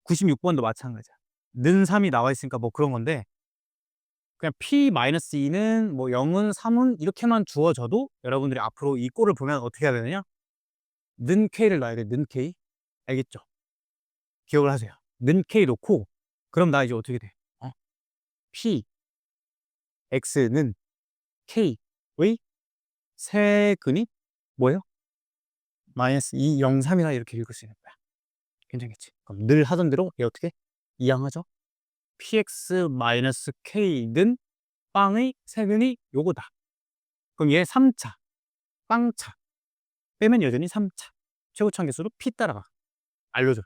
96번도 마찬가지야. 는 3이 나와 있으니까 뭐 그런 건데, 그냥 P-2는 뭐 0은 3은 이렇게만 주어져도 여러분들이 앞으로 이 꼴을 보면 어떻게 해야 되느냐? 는 K를 넣어야 돼. 는 K. 알겠죠? 기억을 하세요. 는 K 놓고, 그럼 나 이제 어떻게 돼? P, X는 K의 세근이 뭐예요? 마이너스 2, 0, 3이나 이렇게 읽을 수 있는 거야. 괜찮겠지? 그럼 늘 하던 대로 얘 어떻게? 이항하죠? px-k는 빵의 세근이 요거다. 그럼 얘 3차, 빵차. 빼면 여전히 3차. 최고차함계수로 p 따라가. 알려줘.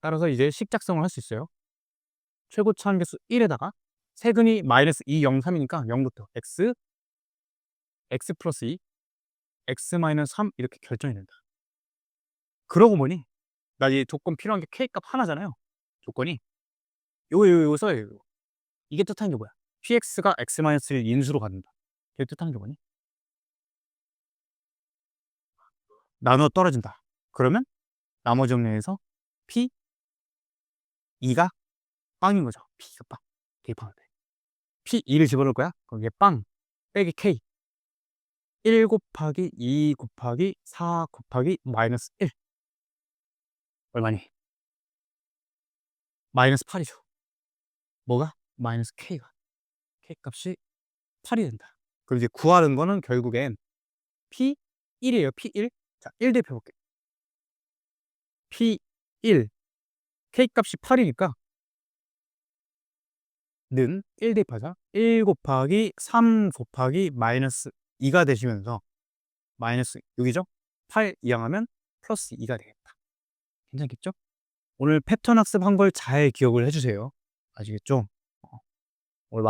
따라서 이제 식작성을 할 수 있어요. 최고차함계수 1에다가 세근이 마이너스 2, 0, 3이니까 0부터 x 플러스 2 x-3 이렇게 결정이 된다. 그러고 보니 나 이제 조건 필요한 게 k 값 하나잖아요. 조건이 요거 써요. 요거. 이게 뜻하는 게 뭐야? px가 x-1 인수로 갖는다. 이게 뜻하는 게 뭐니? 나누어 떨어진다. 그러면 나머지 정리해서 p2가 빵인 거죠. p가 빵. 대입하면 돼. p2를 집어넣을 거야. 그럼 이게 빵 빼기 k 1 곱하기 2 곱하기 4 곱하기 마이너스 1 얼마니? 마이너스 8이죠. 뭐가? 마이너스 k가. k 값이 8이 된다. 그럼 이제 구하는 거는 결국엔 p1이에요. p1. 자, 1 대입해 볼게. p1 k 값이 8이니까 는 1 대입하자. 1 곱하기 3 곱하기 마이너스 2가 되시면서 마이너스 6이죠? 8 이항하면 플러스 2가 되겠다. 괜찮겠죠? 오늘 패턴 학습한 걸 잘 기억을 해주세요. 아시겠죠? 오늘